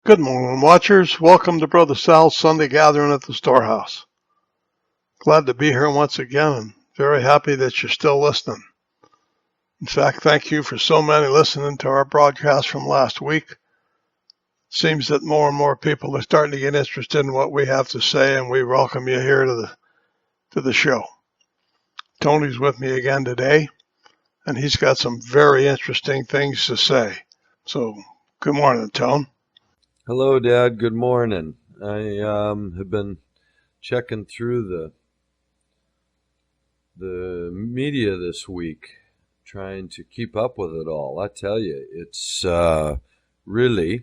Good morning, watchers. Welcome to Brother Sal's Sunday gathering at the storehouse. Glad to be here once again and very happy that you're still listening. In fact, thank you for so many listening to our broadcast from last week. Seems that more and more people are starting to get interested in what we have to say, and we welcome you here to the show. Tony's with me again today, and he's got some very interesting things to say. So, good morning, Tone. Hello, Dad. Good morning. I have been checking through the media this week, trying to keep up with it all. I tell you, it's really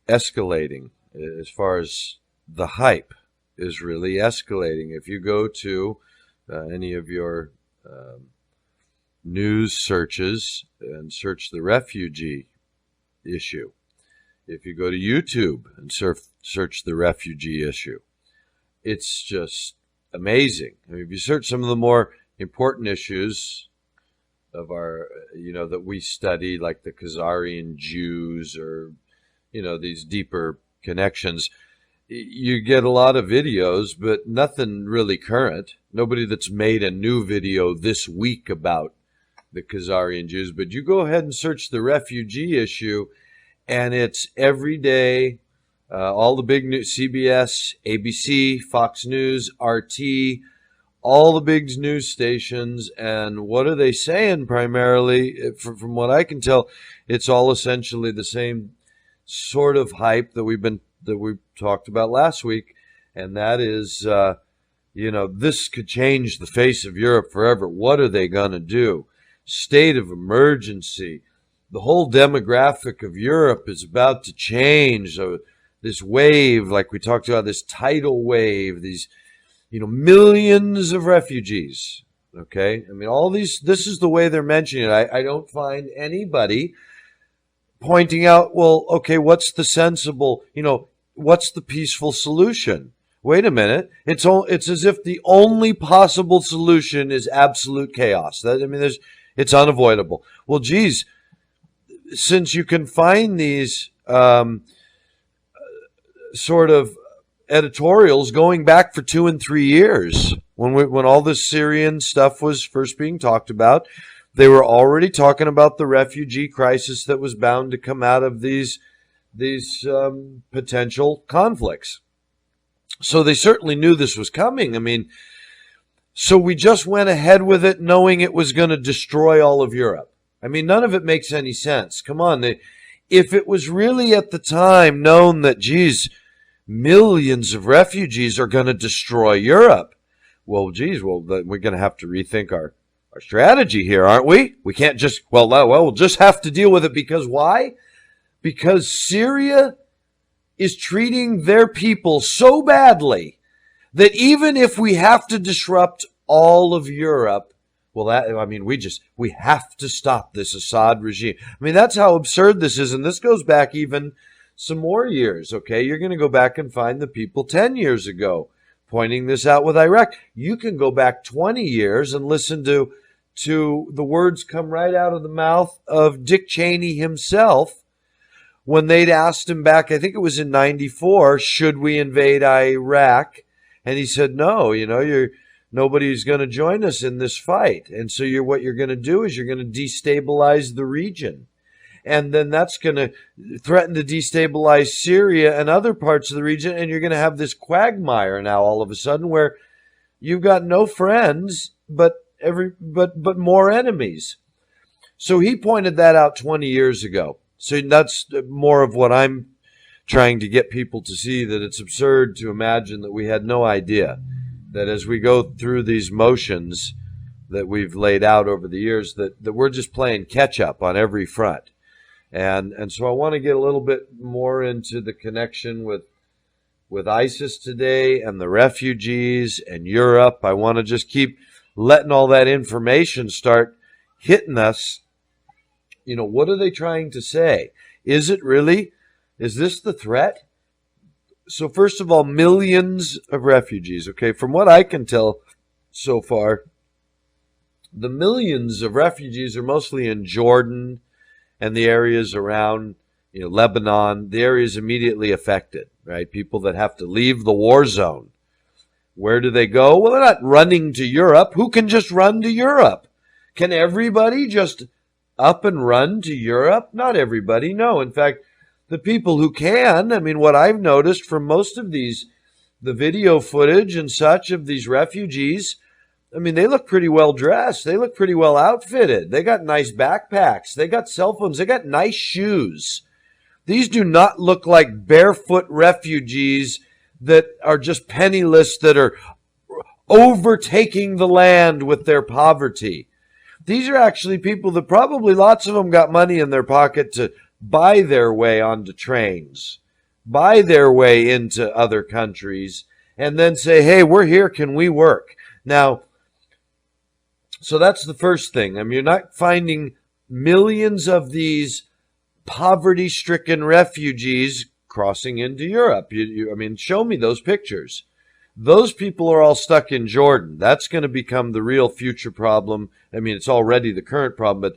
escalating as far as the hype is really escalating. If you go to any of your news searches and search the refugee issue, if you go to YouTube and search the refugee issue, it's just amazing. I mean, if you search some of the more important issues of our, that we study, like the Khazarian Jews or, these deeper connections, you get a lot of videos, but nothing really current. Nobody that's made a new video this week about the Khazarian Jews. But you go ahead and search the refugee issue, and it's every day, all the big news, CBS, ABC, Fox News, RT, all the big news stations. And what are they saying primarily? From what I can tell, it's all essentially the same sort of hype that we talked about last week. And that is, this could change the face of Europe forever. What are they going to do? State of emergency. The whole demographic of Europe is about to change. So this wave, like we talked about, this tidal wave, these, millions of refugees. Okay. I mean, this is the way they're mentioning it. I don't find anybody pointing out, well, okay, what's the sensible, what's the peaceful solution? Wait a minute. It's as if the only possible solution is absolute chaos. It's unavoidable. Well, geez, since you can find these sort of editorials going back for 2 and 3 years, when all this Syrian stuff was first being talked about, they were already talking about the refugee crisis that was bound to come out of these potential conflicts. So they certainly knew this was coming. I mean, so we just went ahead with it knowing it was going to destroy all of Europe. I mean, none of it makes any sense. Come on. If it was really at the time known that, millions of refugees are going to destroy Europe, we're going to have to rethink our strategy here, aren't we? We can't just, we'll just have to deal with it. Because why? Because Syria is treating their people so badly that even if we have to disrupt all of Europe, we have to stop this Assad regime. I mean, that's how absurd this is. And this goes back even some more years, okay? You're going to go back and find the people 10 years ago pointing this out with Iraq. You can go back 20 years and listen to the words come right out of the mouth of Dick Cheney himself when they'd asked him back, I think it was in 94, should we invade Iraq? And he said, no, nobody's going to join us in this fight. And so what you're going to do is you're going to destabilize the region. And then that's going to threaten to destabilize Syria and other parts of the region. And you're going to have this quagmire now all of a sudden where you've got no friends, but more enemies. So he pointed that out 20 years ago. So that's more of what I'm trying to get people to see, that it's absurd to imagine that we had no idea that as we go through these motions that we've laid out over the years, that we're just playing catch up on every front. And so I want to get a little bit more into the connection with ISIS today and the refugees and Europe. I want to just keep letting all that information start hitting us. What are they trying to say? Is this the threat? So first of all, millions of refugees. Okay, from what I can tell so far, the millions of refugees are mostly in Jordan and the areas around Lebanon, the areas immediately affected, right? People that have to leave the war zone. Where do they go? Well, they're not running to Europe. Who can just run to Europe? Can everybody just up and run to Europe? Not everybody, no. In fact, the people who can, what I've noticed from most of the video footage and such of these refugees, they look pretty well dressed. They look pretty well outfitted. They got nice backpacks. They got cell phones. They got nice shoes. These do not look like barefoot refugees that are just penniless, that are overtaking the land with their poverty. These are actually people that probably lots of them got money in their pocket to buy their way onto trains, buy their way into other countries, and then say, hey, we're here, can we work? Now, so that's the first thing. You're not finding millions of these poverty-stricken refugees crossing into Europe. Show me those pictures. Those people are all stuck in Jordan. That's going to become the real future problem. It's already the current problem, but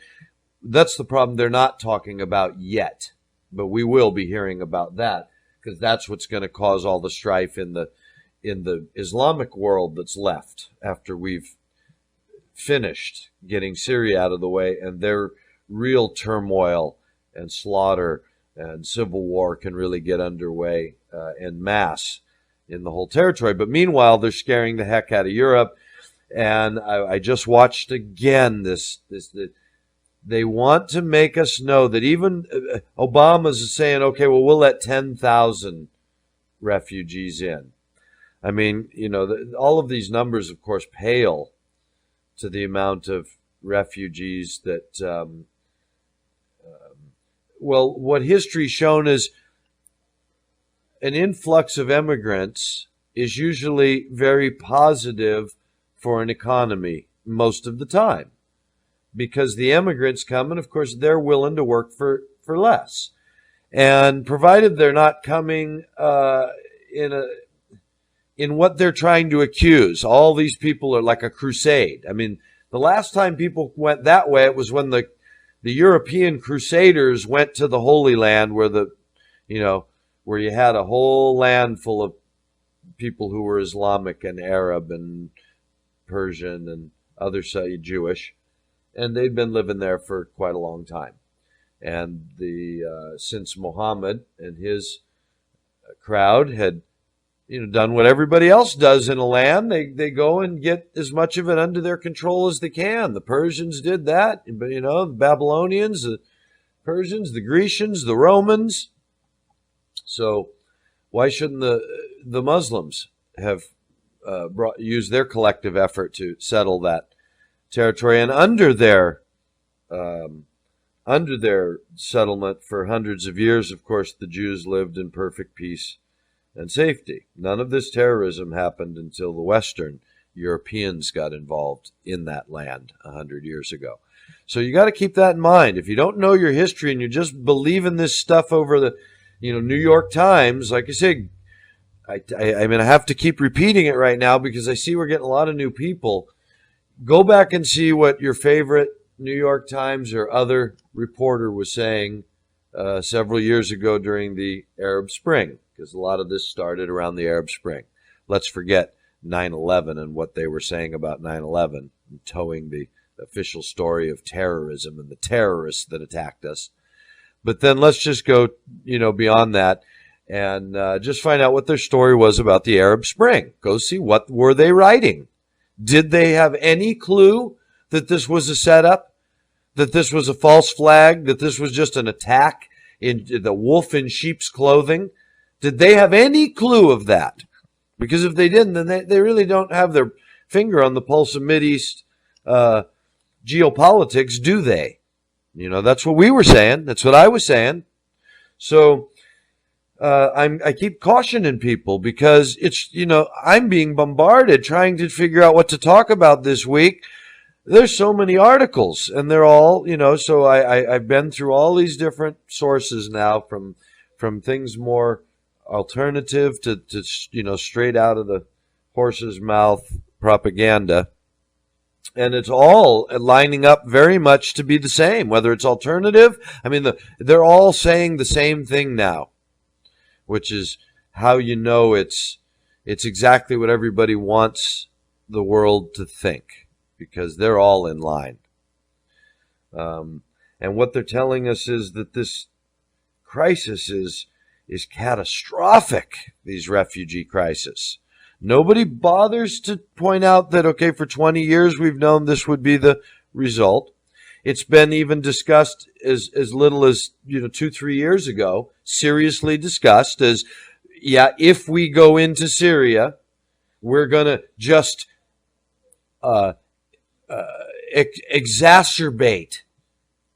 that's the problem they're not talking about yet. But we will be hearing about that, because that's what's going to cause all the strife in the Islamic world that's left after we've finished getting Syria out of the way, and their real turmoil and slaughter and civil war can really get underway en masse in the whole territory. But meanwhile, they're scaring the heck out of Europe. And I just watched again they want to make us know that even Obama's saying, okay, well, we'll let 10,000 refugees in. All of these numbers, of course, pale to the amount of refugees that, what history's shown is an influx of immigrants is usually very positive for an economy most of the time, because the immigrants come and, of course, they're willing to work for less. And provided they're not coming in what they're trying to accuse. All these people are like a crusade. The last time people went that way, it was when the European Crusaders went to the Holy Land, where where you had a whole land full of people who were Islamic and Arab and Persian and other side Jewish, and they'd been living there for quite a long time. And since Muhammad and his crowd had done what everybody else does in a land, they go and get as much of it under their control as they can. The Persians did that, the Babylonians, the Persians, the Grecians, the Romans. So why shouldn't the Muslims have used their collective effort to settle that territory? And under their settlement for hundreds of years, of course, the Jews lived in perfect peace and safety. None of this terrorism happened until the Western Europeans got involved in that land 100 years ago. So you got to keep that in mind. If you don't know your history and you're just believing this stuff over the New York Times, like I say, I have to keep repeating it right now because I see we're getting a lot of new people. Go back and see what your favorite New York Times or other reporter was saying several years ago during the Arab Spring, because a lot of this started around the Arab Spring. Let's forget 9/11 and what they were saying about 9/11, and towing the official story of terrorism and the terrorists that attacked us. But then let's just go, beyond that and just find out what their story was about the Arab Spring. Go see what were they writing. Did they have any clue that this was a setup, that this was a false flag, that this was just an attack in the wolf in sheep's clothing? Did they have any clue of that? Because if they didn't, then they really don't have their finger on the pulse of Mideast geopolitics, do they? That's what we were saying. That's what I was saying. So I keep cautioning people because it's, I'm being bombarded trying to figure out what to talk about this week. There's so many articles and they're all, so I've been through all these different sources now, from things more alternative to straight out of the horse's mouth propaganda. And it's all lining up very much to be the same, whether it's alternative. I mean, they're all saying the same thing now, which is how you know it's exactly what everybody wants the world to think, because they're all in line. And what they're telling us is that this crisis is catastrophic, these refugee crises. Nobody bothers to point out that, okay, for 20 years we've known this would be the result. It's been even discussed as little as 2-3 years ago, seriously discussed as, yeah, if we go into Syria, we're going to just exacerbate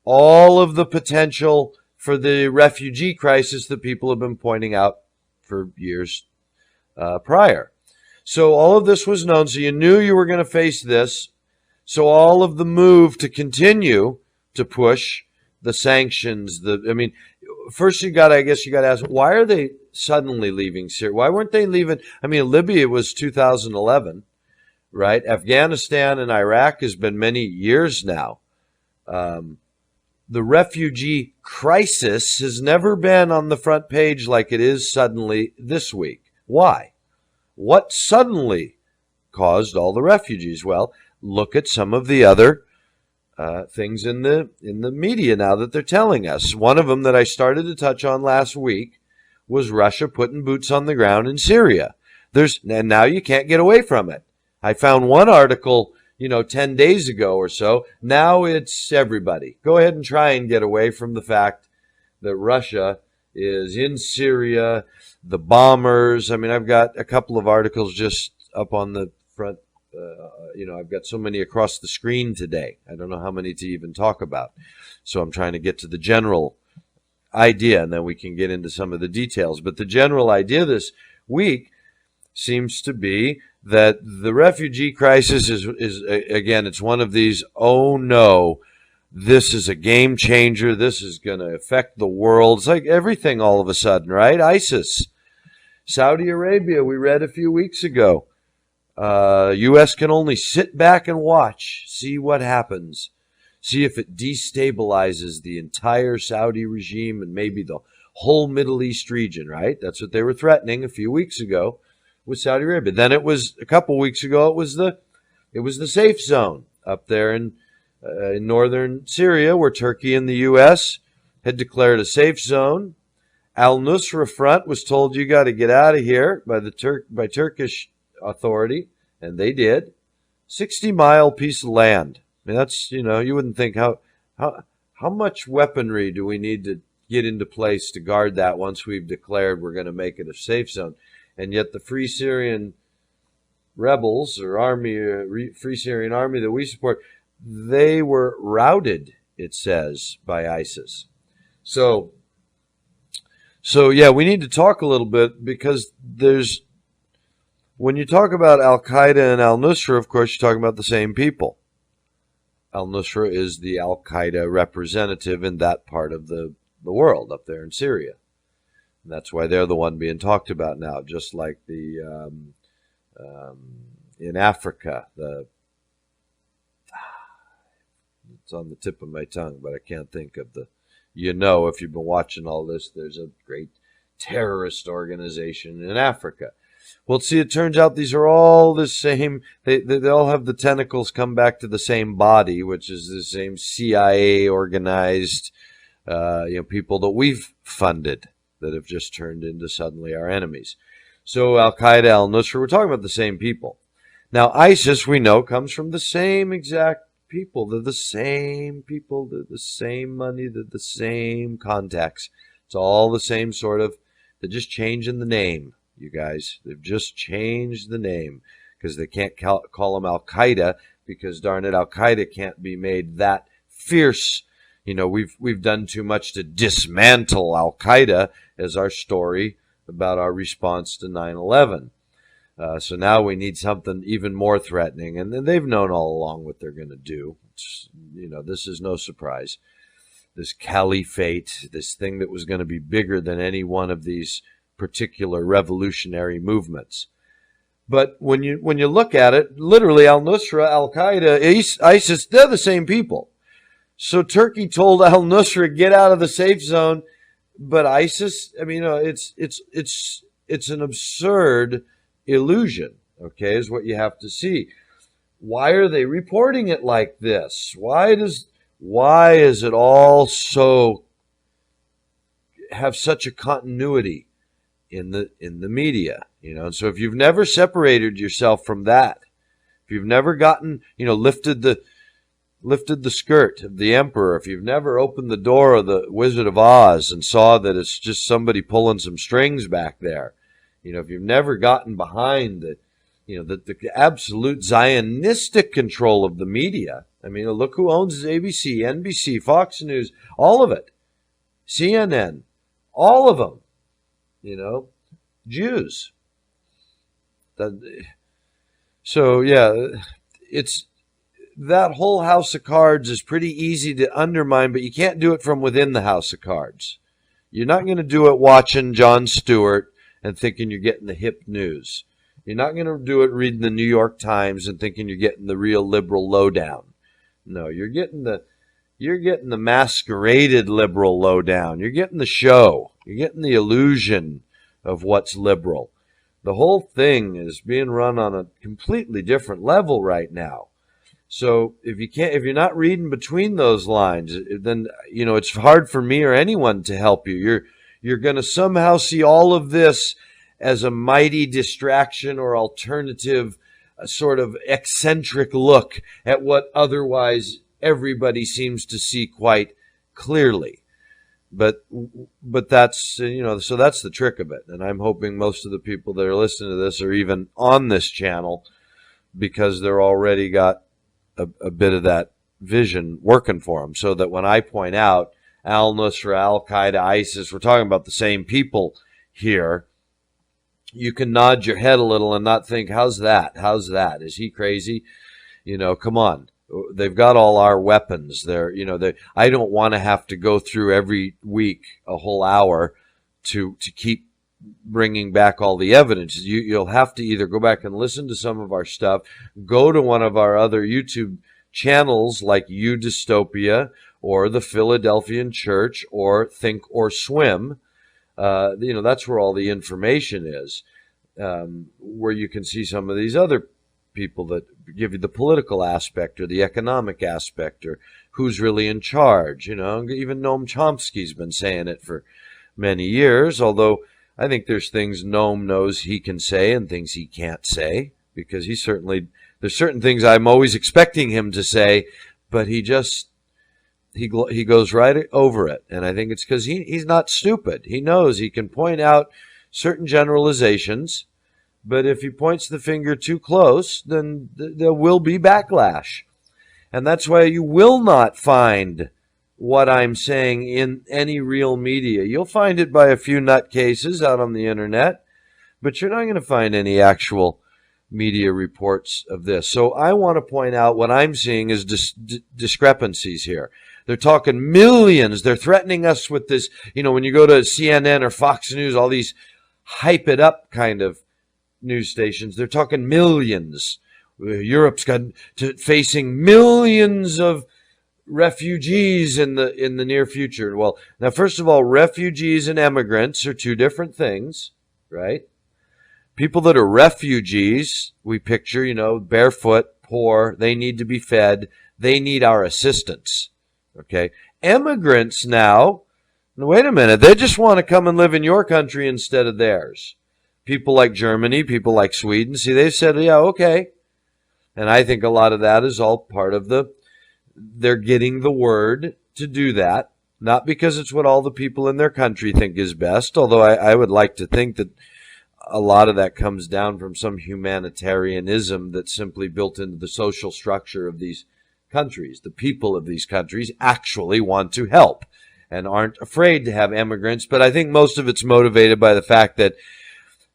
all of the potential for the refugee crisis that people have been pointing out for years prior. So all of this was known. So you knew you were going to face this. So all of the move to continue to push the sanctions, first you got to ask, why are they suddenly leaving Syria? Why weren't they leaving? I mean, Libya was 2011, right? Afghanistan and Iraq has been many years now. The refugee crisis has never been on the front page like it is suddenly this week. Why? What suddenly caused all the refugees? Well, look at some of the other things in the media now that they're telling us. One of them that I started to touch on last week was Russia putting boots on the ground in Syria. And now you can't get away from it. I found one article, 10 days ago or so. Now it's everybody. Go ahead and try and get away from the fact that Russia is in Syria, the bombers. I mean, I've got a couple of articles just up on the front. I've got so many across the screen today. I don't know how many to even talk about. So I'm trying to get to the general idea, and then we can get into some of the details. But the general idea this week seems to be that the refugee crisis is again, it's one of these, oh no, this is a game changer. This is going to affect the world. It's like everything all of a sudden, right? ISIS. Saudi Arabia, we read a few weeks ago. U.S. can only sit back and watch, see what happens, see if it destabilizes the entire Saudi regime and maybe the whole Middle East region, right? That's what they were threatening a few weeks ago with Saudi Arabia. Then it was a couple weeks ago, it was the safe zone up there in northern Syria, where Turkey and the U.S. had declared a safe zone. Al-Nusra Front was told, you got to get out of here by Turkish authority, and they did. 60-mile piece of land. I mean, that's, you wouldn't think how much weaponry do we need to get into place to guard that once we've declared we're going to make it a safe zone. And yet the Free Syrian rebels or Free Syrian Army that we support, they were routed, it says, by ISIS. So yeah, we need to talk a little bit, because when you talk about Al-Qaeda and Al-Nusra, of course, you're talking about the same people. Al-Nusra is the Al-Qaeda representative in that part of the world up there in Syria. And that's why they're the one being talked about now, just like in Africa. It's on the tip of my tongue, but I can't think of if you've been watching all this, there's a great terrorist organization in Africa. Well, see, it turns out these are all the same. They all have the tentacles come back to the same body, which is the same CIA organized, people that we've funded that have just turned into suddenly our enemies. So Al-Qaeda, Al-Nusra, we're talking about the same people. Now, ISIS, we know, comes from the same exact people. They're the same people. They're the same money. They're the same contacts. It's all the same sort of, they're just changing the name, you guys. They've just changed the name because they can't call them Al-Qaeda, because, darn it, Al-Qaeda can't be made that fierce. We've done too much to dismantle Al-Qaeda, as our story about our response to 9/11. So now we need something even more threatening, and they've known all along what they're going to do. This is no surprise. This caliphate, this thing that was going to be bigger than any one of these particular revolutionary movements. But when you look at it, literally al-Nusra, al-Qaeda, ISIS, they're the same people. So Turkey told al-Nusra, get out of the safe zone. But ISIS, I mean, it's an absurd illusion, okay, is what you have to see. Why are they reporting it like this? Why is it all so have such a continuity in the media? And so if you've never separated yourself from that, if you've never gotten, lifted the skirt of the emperor, if you've never opened the door of the Wizard of Oz and saw that it's just somebody pulling some strings back there, if you've never gotten behind the absolute Zionistic control of the media. I mean, look who owns ABC, NBC, Fox News, all of it, CNN, all of them, Jews. So yeah, it's that whole house of cards is pretty easy to undermine, but you can't do it from within the house of cards. You're not going to do it watching Jon Stewart and thinking you're getting the hip news. You're not going to do it reading the New York Times and thinking you're getting the real liberal lowdown. No, you're getting the masqueraded liberal lowdown. You're getting the show. You're getting the illusion of what's liberal. The whole thing is being run on a completely different level right now. So if you're not reading between those lines, then it's hard for me or anyone to help you. You're going to somehow see all of this as a mighty distraction or alternative, sort of eccentric look at what otherwise everybody seems to see quite clearly. But that's, so that's the trick of it. And I'm hoping most of the people that are listening to this are even on this channel because they're already got a bit of that vision working for them, so that when I point out al-Nusra, al-Qaeda, ISIS, we're talking about the same people here, you can nod your head a little and not think, how's that? Is he crazy? Come on. They've got all our weapons. I don't want to have to go through every week a whole hour to keep bringing back all the evidence. You'll have to either go back and listen to some of our stuff, go to one of our other YouTube channels like U Dystopia or the Philadelphian Church or Think or Swim. That's where all the information is, where you can see some of these other people that give you the political aspect or the economic aspect or who's really in charge. Even Noam Chomsky's been saying it for many years, although I think there's things Noam knows he can say and things he can't say, because there's certain things I'm always expecting him to say, but he goes right over it. And I think it's because he's not stupid. He knows he can point out certain generalizations, but if he points the finger too close, then there will be backlash. And that's why you will not find what I'm saying in any real media. You'll find it by a few nutcases out on the internet, but you're not going to find any actual media reports of this. So I want to point out what I'm seeing is discrepancies here. They're talking millions. They're threatening us with this. When you go to CNN or Fox News, all these hype it up kind of news stations, they're talking millions. Europe's facing millions of refugees in the near future. Well, now, first of all, refugees and immigrants are two different things, right? People that are refugees, we picture, barefoot, poor, they need to be fed, they need our assistance, okay? Immigrants now, wait a minute, they just want to come and live in your country instead of theirs. People like Germany, people like Sweden, see, they've said, yeah, okay. And I think a lot of that is all part of they're getting the word to do that, not because it's what all the people in their country think is best, although I would like to think that a lot of that comes down from some humanitarianism that's simply built into the social structure of these countries. The people of these countries actually want to help and aren't afraid to have immigrants, but I think most of it's motivated by the fact that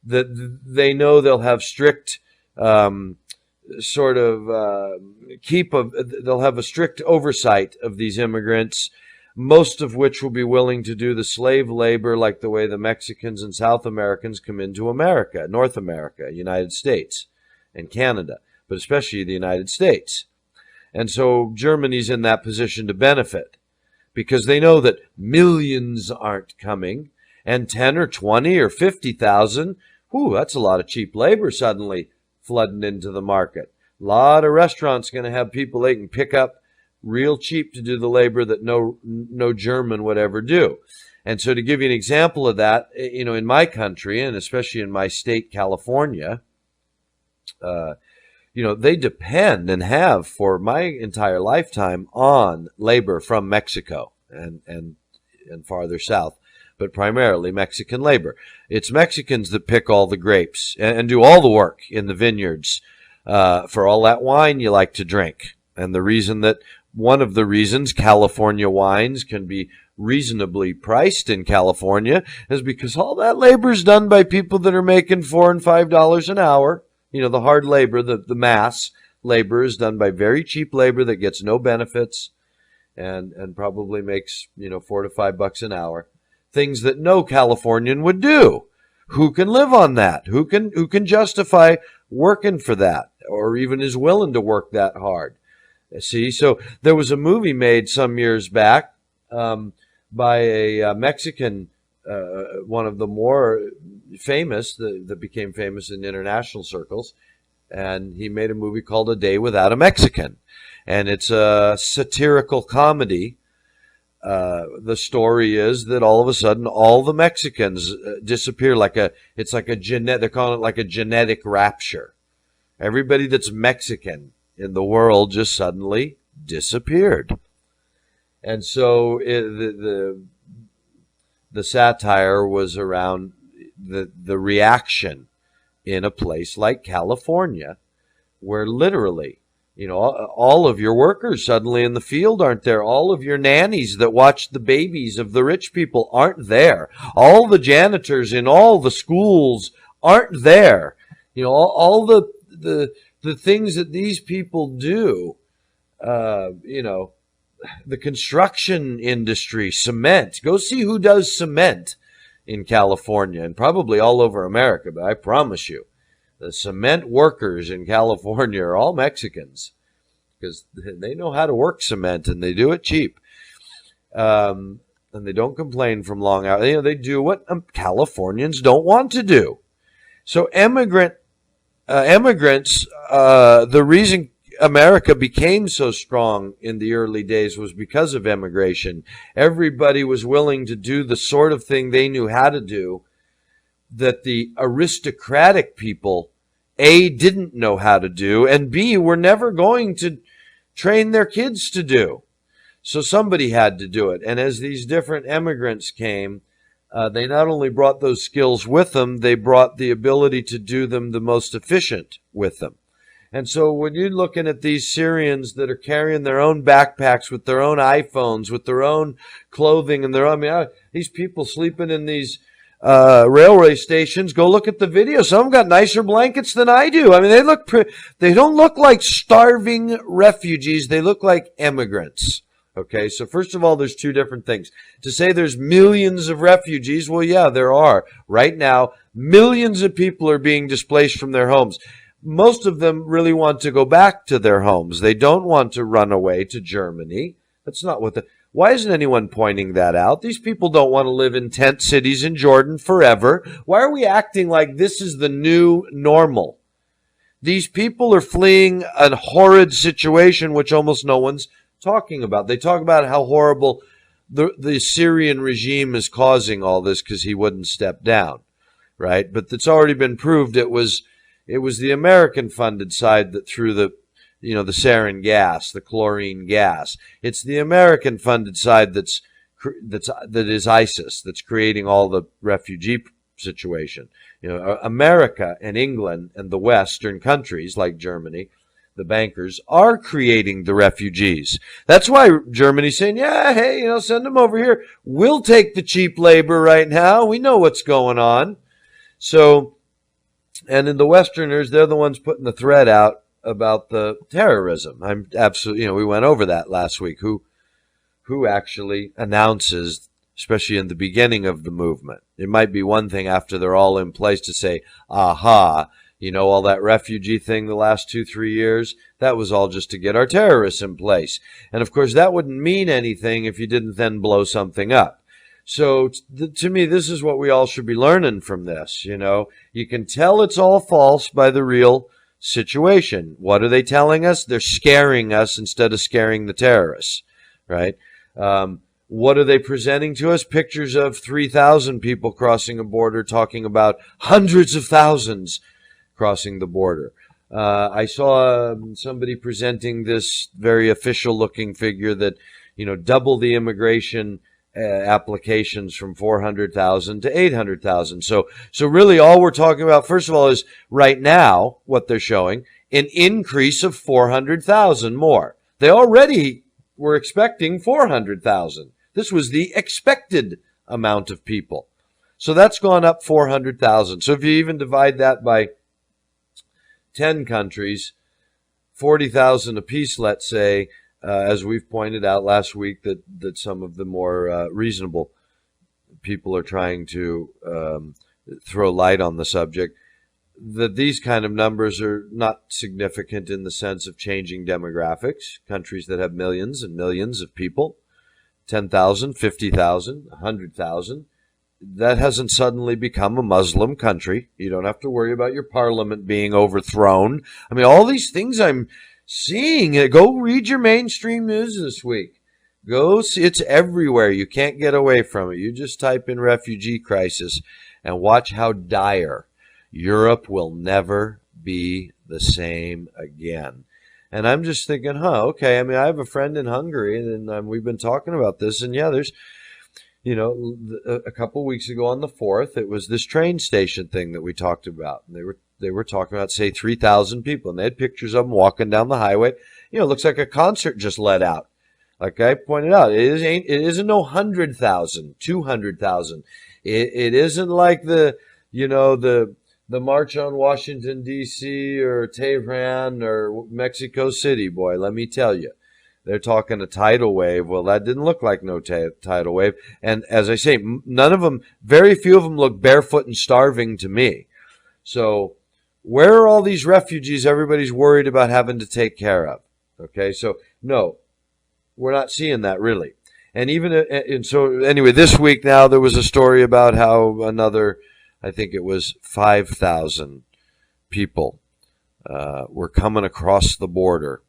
they know they'll have strict they'll have a strict oversight of these immigrants. most of which will be willing to do the slave labor like the way the Mexicans and South Americans come into America, North America, United States, and Canada, but especially the United States. And so Germany's in that position to benefit because they know that millions aren't coming, and 10 or 20 or 50,000, that's a lot of cheap labor suddenly flooding into the market. A lot of restaurants going to have people they can pick up real cheap to do the labor that no German would ever do. And so to give you an example of that, in my country, and especially in my state, California, they depend and have for my entire lifetime on labor from Mexico and farther south, but primarily Mexican labor. It's Mexicans that pick all the grapes and do all the work in the vineyards for all that wine you like to drink. And one of the reasons California wines can be reasonably priced in California is because all that labor is done by people that are making $4 and $5 an hour. The hard labor, the mass labor is done by very cheap labor that gets no benefits and probably makes, $4 to $5 an hour. Things that no Californian would do. Who can live on that? Who can justify working for that or even is willing to work that hard? See, so there was a movie made some years back by a Mexican, one of the more famous, that became famous in international circles, and he made a movie called A Day Without a Mexican, and it's a satirical comedy. The story is that all of a sudden all the Mexicans disappear they're calling it like a genetic rapture. Everybody that's Mexican in the world just suddenly disappeared. And so the satire was around the reaction in a place like California, where literally, all of your workers suddenly in the field aren't there. All of your nannies that watch the babies of the rich people aren't there. All the janitors in all the schools aren't there. All the things that these people do, the construction industry, cement. Go see who does cement in California and probably all over America, but I promise you, the cement workers in California are all Mexicans because they know how to work cement and they do it cheap. And they don't complain from long hours. They do what Californians don't want to do. So immigrants, the reason America became so strong in the early days was because of immigration. Everybody was willing to do the sort of thing they knew how to do that the aristocratic people, A, didn't know how to do, and B, were never going to train their kids to do. So somebody had to do it. And as these different immigrants came, they not only brought those skills with them, they brought the ability to do them the most efficient with them. And so when you're looking at these Syrians that are carrying their own backpacks with their own iPhones, with their own clothing and these people sleeping in these railway stations, go look at the video. Some of them got nicer blankets than I do. They don't look like starving refugees. They look like immigrants. Okay, so first of all, there's two different things. To say there's millions of refugees, well, yeah, there are. Right now, millions of people are being displaced from their homes. Most of them really want to go back to their homes. They don't want to run away to Germany. That's not why isn't anyone pointing that out? These people don't want to live in tent cities in Jordan forever. Why are we acting like this is the new normal? These people are fleeing a horrid situation which almost no one's talking about. They talk about how horrible the Syrian regime is causing all this because he wouldn't step down, right? But it's already been proved it was the American-funded side that threw the sarin gas, the chlorine gas. It's the American-funded side that is ISIS, that's creating all the refugee situation. America and England and the Western countries like Germany, the bankers, are creating the refugees. That's why Germany's saying, yeah, hey, send them over here. We'll take the cheap labor right now. We know what's going on. So, and in the Westerners, they're the ones putting the threat out about the terrorism. I'm absolutely, we went over that last week. Who who actually announces, especially in the beginning of the movement. It might be one thing after they're all in place to say, aha, all that refugee thing the last 2-3 years, that was all just to get our terrorists in place. And of course, that wouldn't mean anything if you didn't then blow something up. So to me, this is what we all should be learning from this. You can tell it's all false by the real situation. What are they telling us? They're scaring us instead of scaring the terrorists, right? What are they presenting to us? Pictures of 3,000 people crossing a border, talking about hundreds of thousands crossing the border. I saw somebody presenting this very official-looking figure that, double the immigration applications from 400,000 to 800,000. So really all we're talking about, first of all, is right now what they're showing, an increase of 400,000 more. They already were expecting 400,000. This was the expected amount of people. So that's gone up 400,000. So if you even divide that by 10 countries, 40,000 apiece, let's say, as we've pointed out last week, that some of the more reasonable people are trying to throw light on the subject, that these kind of numbers are not significant in the sense of changing demographics. Countries that have millions and millions of people, 10,000, 50,000, 100,000, that hasn't suddenly become a Muslim country. You don't have to worry about your parliament being overthrown. I mean, all these things I'm seeing. Go read your mainstream news this week. Go see, it's everywhere. You can't get away from it. You just type in refugee crisis and watch how dire. Europe will never be the same again. And I'm just thinking, okay. I mean, I have a friend in Hungary, and we've been talking about this. And yeah, there's, a couple of weeks ago on the 4th, it was this train station thing that we talked about. And they were talking about, say, 3,000 people, and they had pictures of them walking down the highway. It looks like a concert just let out. Like I pointed out, it isn't no 100,000, 200,000. It isn't like the March on Washington, D.C. or Tehran or Mexico City, boy, let me tell you. They're talking a tidal wave. Well, that didn't look like no tidal wave. And as I say, very few of them look barefoot and starving to me. So where are all these refugees everybody's worried about having to take care of? Okay, so no, we're not seeing that really. And so anyway, this week now there was a story about how another, I think it was 5,000 people were coming across the border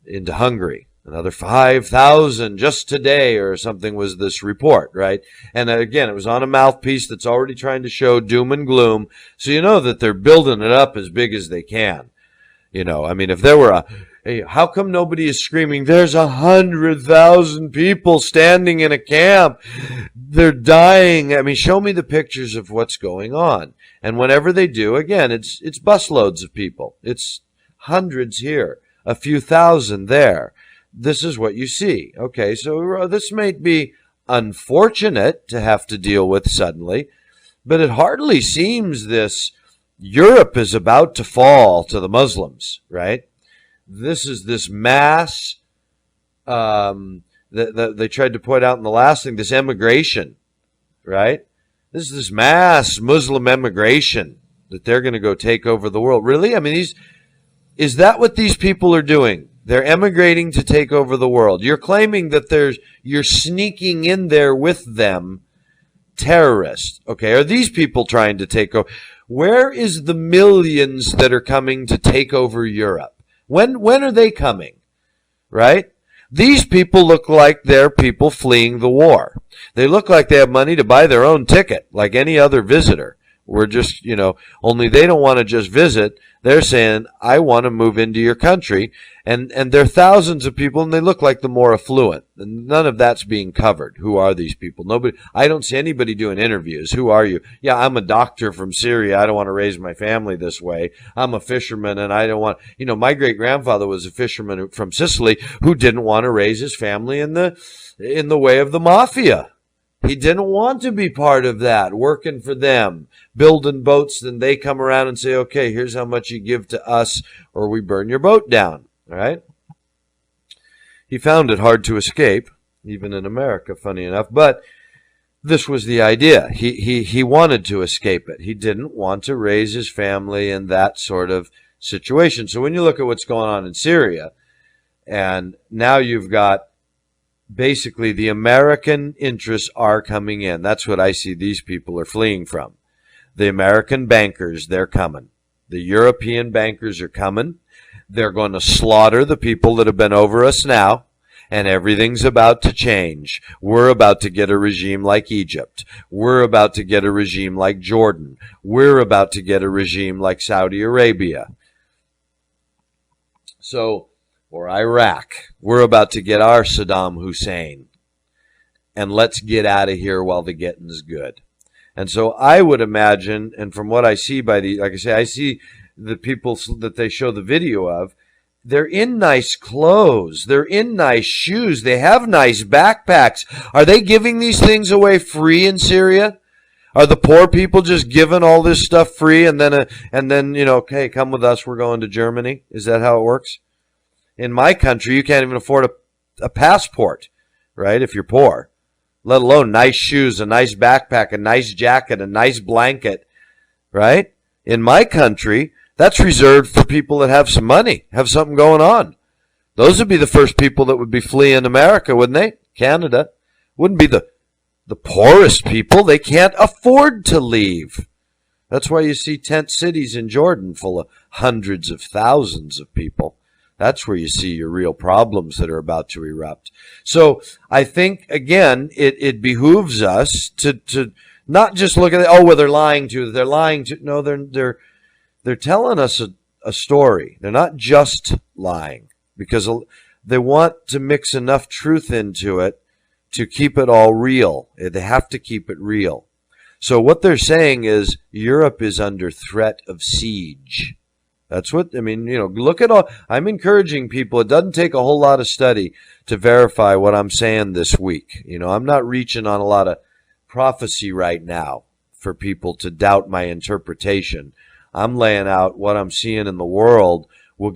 into Hungary. Another 5,000 just today or something was this report, right? And again, it was on a mouthpiece that's already trying to show doom and gloom. So you know that they're building it up as big as they can. I mean, if there were how come nobody is screaming, there's 100,000 people standing in a camp. They're dying. I mean, show me the pictures of what's going on. And whenever they do, again, it's busloads of people. It's hundreds here, a few thousand there. This is what you see. Okay, so this may be unfortunate to have to deal with suddenly, but it hardly seems Europe is about to fall to the Muslims, right? This is this mass that they tried to point out in the last thing, this emigration, right? This is this mass Muslim emigration that they're going to go take over the world. Really? I mean, is that what these people are doing? They're emigrating to take over the world. You're claiming that you're sneaking in there with them terrorists. Okay, are these people trying to take over? Where is the millions that are coming to take over Europe? When are they coming? Right? These people look like they're people fleeing the war. They look like they have money to buy their own ticket, like any other visitor. We're just, only they don't want to just visit. They're saying, I want to move into your country. And there are thousands of people, and they look like the more affluent. And none of that's being covered. Who are these people? Nobody. I don't see anybody doing interviews. Who are you? Yeah, I'm a doctor from Syria. I don't want to raise my family this way. I'm a fisherman, and I don't want, my great-grandfather was a fisherman from Sicily who didn't want to raise his family in the way of the mafia. He didn't want to be part of that, working for them, building boats, then they come around and say, okay, here's how much you give to us or we burn your boat down, all right? He found it hard to escape, even in America, funny enough, but this was the idea. He wanted to escape it. He didn't want to raise his family in that sort of situation. So when you look at what's going on in Syria, and now you've got basically the American interests are coming in. That's what I see these people are fleeing from. The American bankers, they're coming. The European bankers are coming. They're going to slaughter the people that have been over us now, and everything's about to change. We're about to get a regime like Egypt. We're about to get a regime like Jordan. We're about to get a regime like Saudi Arabia. So, or Iraq. We're about to get our Saddam Hussein. And let's get out of here while the getting's good. And so I would imagine, and from what I see by the, like I say, I see the people that they show the video of, they're in nice clothes. They're in nice shoes. They have nice backpacks. Are they giving these things away free in Syria? Are the poor people just giving all this stuff free and then you know, okay, come with us, we're going to Germany? Is that how it works? In my country, you can't even afford a passport, right, if you're poor, let alone nice shoes, a nice backpack, a nice jacket, a nice blanket, right? In my country, that's reserved for people that have some money, have something going on. Those would be the first people that would be fleeing America, wouldn't they? Canada. Wouldn't be the poorest people. They can't afford to leave. That's why you see tent cities in Jordan full of hundreds of thousands of people. That's where you see your real problems that are about to erupt. So I think, again, it behooves us to not just look at it, oh, well, they're lying to. They're lying to. No, they're telling us a story. They're not just lying because they want to mix enough truth into it to keep it all real. They have to keep it real. So what they're saying is Europe is under threat of siege. That's what, I mean, you know, look at all, I'm encouraging people. It doesn't take a whole lot of study to verify what I'm saying this week. You know, I'm not reaching on a lot of prophecy right now for people to doubt my interpretation. I'm laying out what I'm seeing in the world. We'll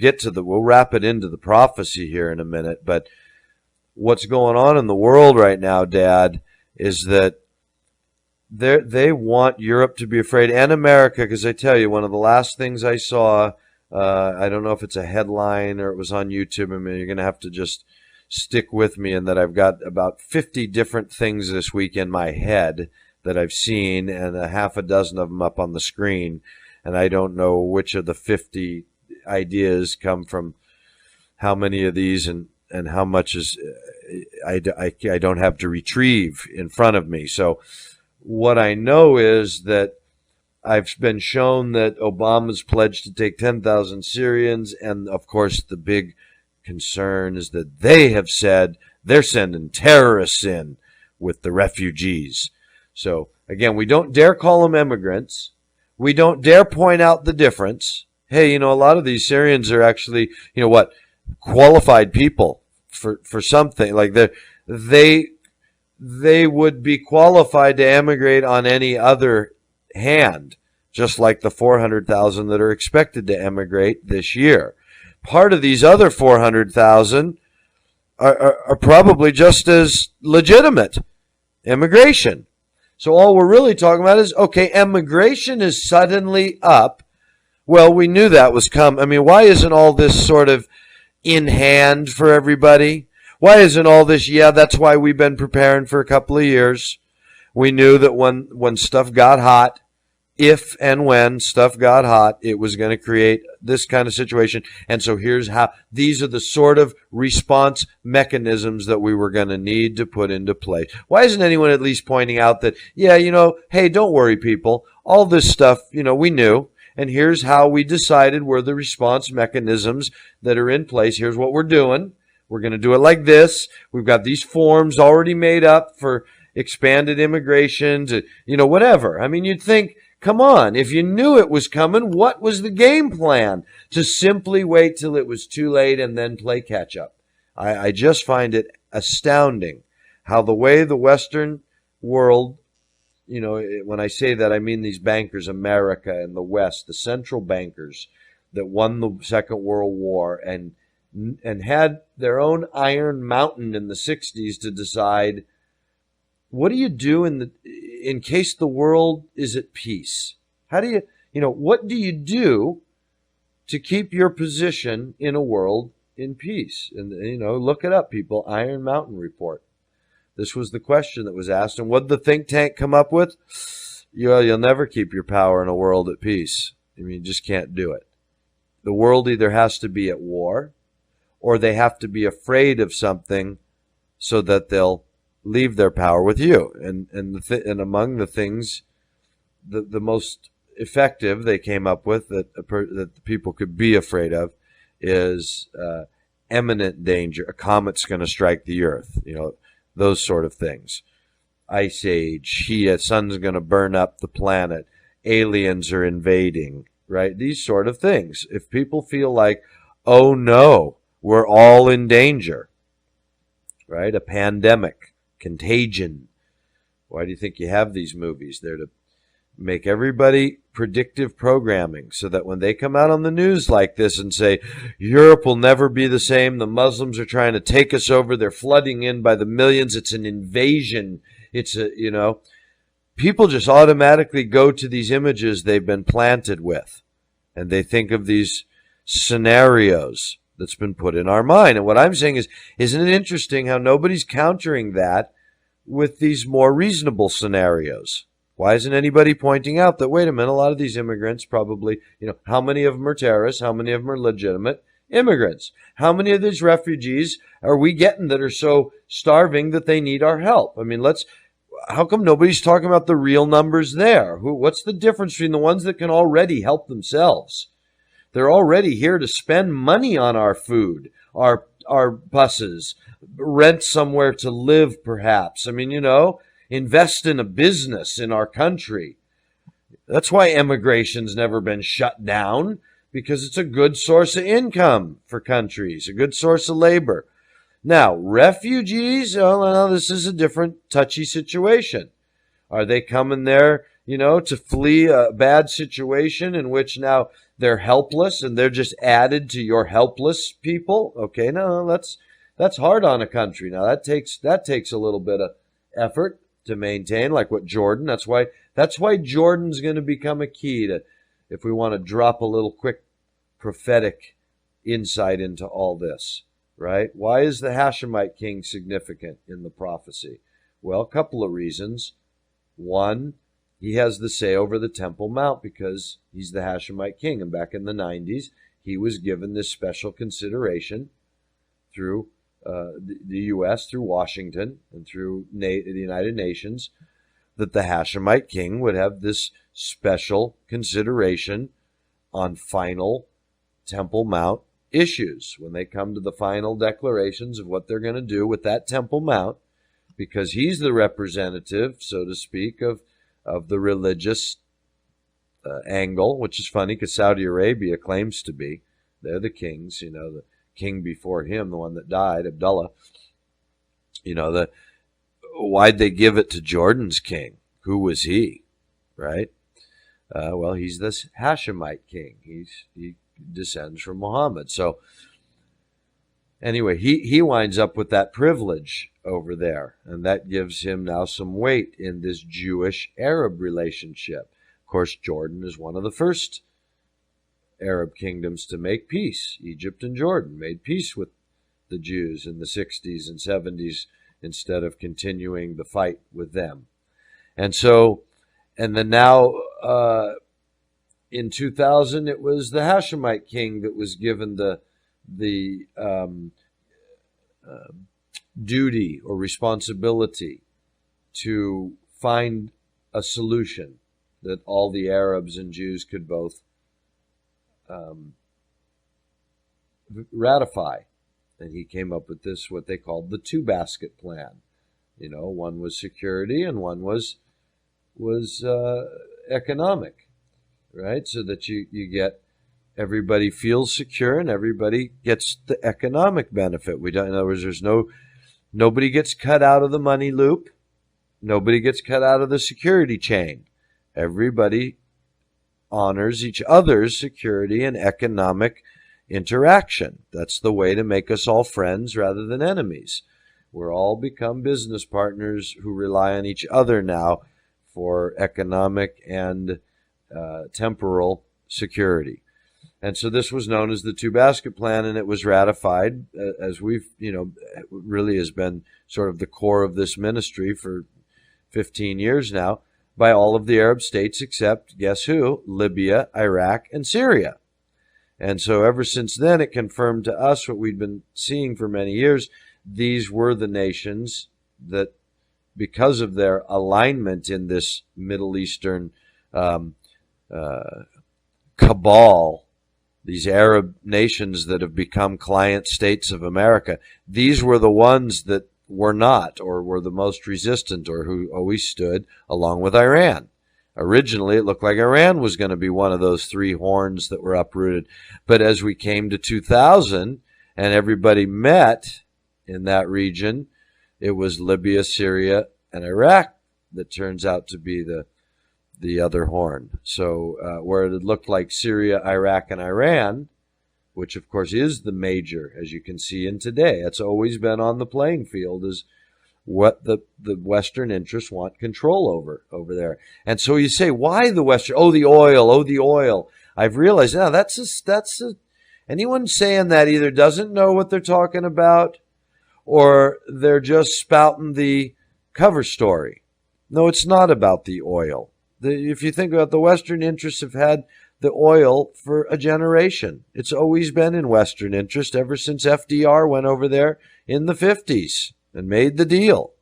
wrap it into the prophecy here in a minute. But what's going on in the world right now, Dad, is that they want Europe to be afraid, and America, because I tell you, one of the last things I saw, I don't know if it's a headline or it was on YouTube. I mean, you're going to have to just stick with me in that I've got about 50 different things this week in my head that I've seen, and a half a dozen of them up on the screen, and I don't know which of the 50 ideas come from how many of these and how much is I don't have to retrieve in front of me. So what I know is that I've been shown that Obama's pledged to take 10,000 Syrians, and of course the big concern is that they have said they're sending terrorists in with the refugees. So again, we don't dare call them immigrants. We don't dare point out the difference. Hey, you know, a lot of these Syrians are actually, you know what, qualified people for something. Like they would be qualified to emigrate on any other hand, just like the 400,000 that are expected to emigrate this year. Part of these other 400,000 are probably just as legitimate immigration. So all we're really talking about is, okay, immigration is suddenly up. Well, we knew that was coming. I mean, why isn't all this sort of in hand for everybody? Why isn't all this, yeah, that's why we've been preparing for a couple of years. We knew that when stuff got hot, if and when stuff got hot, it was going to create this kind of situation. And so here's how, these are the sort of response mechanisms that we were going to need to put into place. Why isn't anyone at least pointing out that, yeah, you know, hey, don't worry, people. All this stuff, you know, we knew. And here's how we decided were the response mechanisms that are in place. Here's what we're doing. We're going to do it like this. We've got these forms already made up for expanded immigration to, you know, whatever. I mean, you'd think, come on, if you knew it was coming, what was the game plan? To simply wait till it was too late and then play catch up. I just find it astounding how the way the Western world, you know, when I say that, I mean these bankers, America and the West, the central bankers that won the Second World War and and had their own iron mountain in the 60s to decide, what do you do in case the world is at peace? How do what do you do to keep your position in a world in peace? And, look it up, people. Iron Mountain Report. This was the question that was asked. And what did the think tank come up with? You'll never keep your power in a world at peace. You just can't do it. The world either has to be at war, or they have to be afraid of something so that they'll leave their power with you. And among the things, the most effective they came up with that the people could be afraid of is imminent danger. A comet's going to strike the earth. Those sort of things. Ice age. Sun's going to burn up the planet. Aliens are invading. Right? These sort of things. If people feel like, oh no, we're all in danger. Right? A pandemic. Contagion. Why do you think you have these movies? They're to make everybody predictive programming so that when they come out on the news like this and say, Europe will never be the same, the Muslims are trying to take us over, they're flooding in by the millions, it's an invasion, people just automatically go to these images they've been planted with. And they think of these scenarios that's been put in our mind. And what I'm saying is, isn't it interesting how nobody's countering that with these more reasonable scenarios? Why isn't anybody pointing out that, wait a minute, a lot of these immigrants probably, how many of them are terrorists? How many of them are legitimate immigrants? How many of these refugees are we getting that are so starving that they need our help? How come nobody's talking about the real numbers there? What's the difference between the ones that can already help themselves? They're already here to spend money on our food, our buses, rent somewhere to live perhaps. Invest in a business in our country. That's why immigration's never been shut down, because it's a good source of income for countries, a good source of labor. Now, refugees, this is a different touchy situation. Are they coming there, to flee a bad situation in which now they're helpless and they're just added to your helpless people? Okay, no, that's hard on a country. Now that takes a little bit of effort to maintain, like what Jordan. That's why Jordan's going to become a key to, if we want to drop a little quick prophetic insight into all this. Right? Why is the Hashemite king significant in the prophecy? Well, a couple of reasons. One, he has the say over the Temple Mount because he's the Hashemite king. And back in the 90s, he was given this special consideration through the U.S., through Washington, and through the United Nations, that the Hashemite king would have this special consideration on final Temple Mount issues when they come to the final declarations of what they're going to do with that Temple Mount, because he's the representative, so to speak, of the religious angle, which is funny because Saudi Arabia claims to be. They're the kings, the king before him, the one that died, Abdullah. Why'd they give it to Jordan's king? Who was he? Right? Well, he's this Hashemite king. He descends from Muhammad. So anyway, he winds up with that privilege over there, and that gives him now some weight in this Jewish-Arab relationship. Of course, Jordan is one of the first Arab kingdoms to make peace. Egypt and Jordan made peace with the Jews in the 60s and 70s instead of continuing the fight with them. And then now in 2000, it was the Hashemite king that was given the duty or responsibility to find a solution that all the Arabs and Jews could both ratify. And he came up with this, what they called the two-basket plan. One was security and one was economic. Right? So that you get, everybody feels secure and everybody gets the economic benefit. In other words, nobody gets cut out of the money loop. Nobody gets cut out of the security chain. Everybody honors each other's security and economic interaction. That's the way to make us all friends rather than enemies. We're all become business partners who rely on each other now for economic and temporal security. And so this was known as the two-basket plan, and it was ratified, as we've, really has been sort of the core of this ministry for 15 years now, by all of the Arab states except, guess who? Libya, Iraq, and Syria. And so ever since then, it confirmed to us what we'd been seeing for many years. These were the nations that, because of their alignment in this Middle Eastern cabal, these Arab nations that have become client states of America, these were the ones that were not, or were the most resistant, or who always stood along with Iran. Originally, it looked like Iran was going to be one of those three horns that were uprooted. But as we came to 2000 and everybody met in that region, it was Libya, Syria, and Iraq that turns out to be the other horn. So where it had looked like Syria, Iraq, and Iran, which of course is the major, as you can see in today, it's always been on the playing field, is what the Western interests want control over there. And so you say, why the Western? Oh, the oil. I've realized now anyone saying that either doesn't know what they're talking about, or they're just spouting the cover story. No, it's not about the oil. If you think about it, the Western interests have had the oil for a generation. It's always been in Western interest ever since FDR went over there in the 50s and made the deal.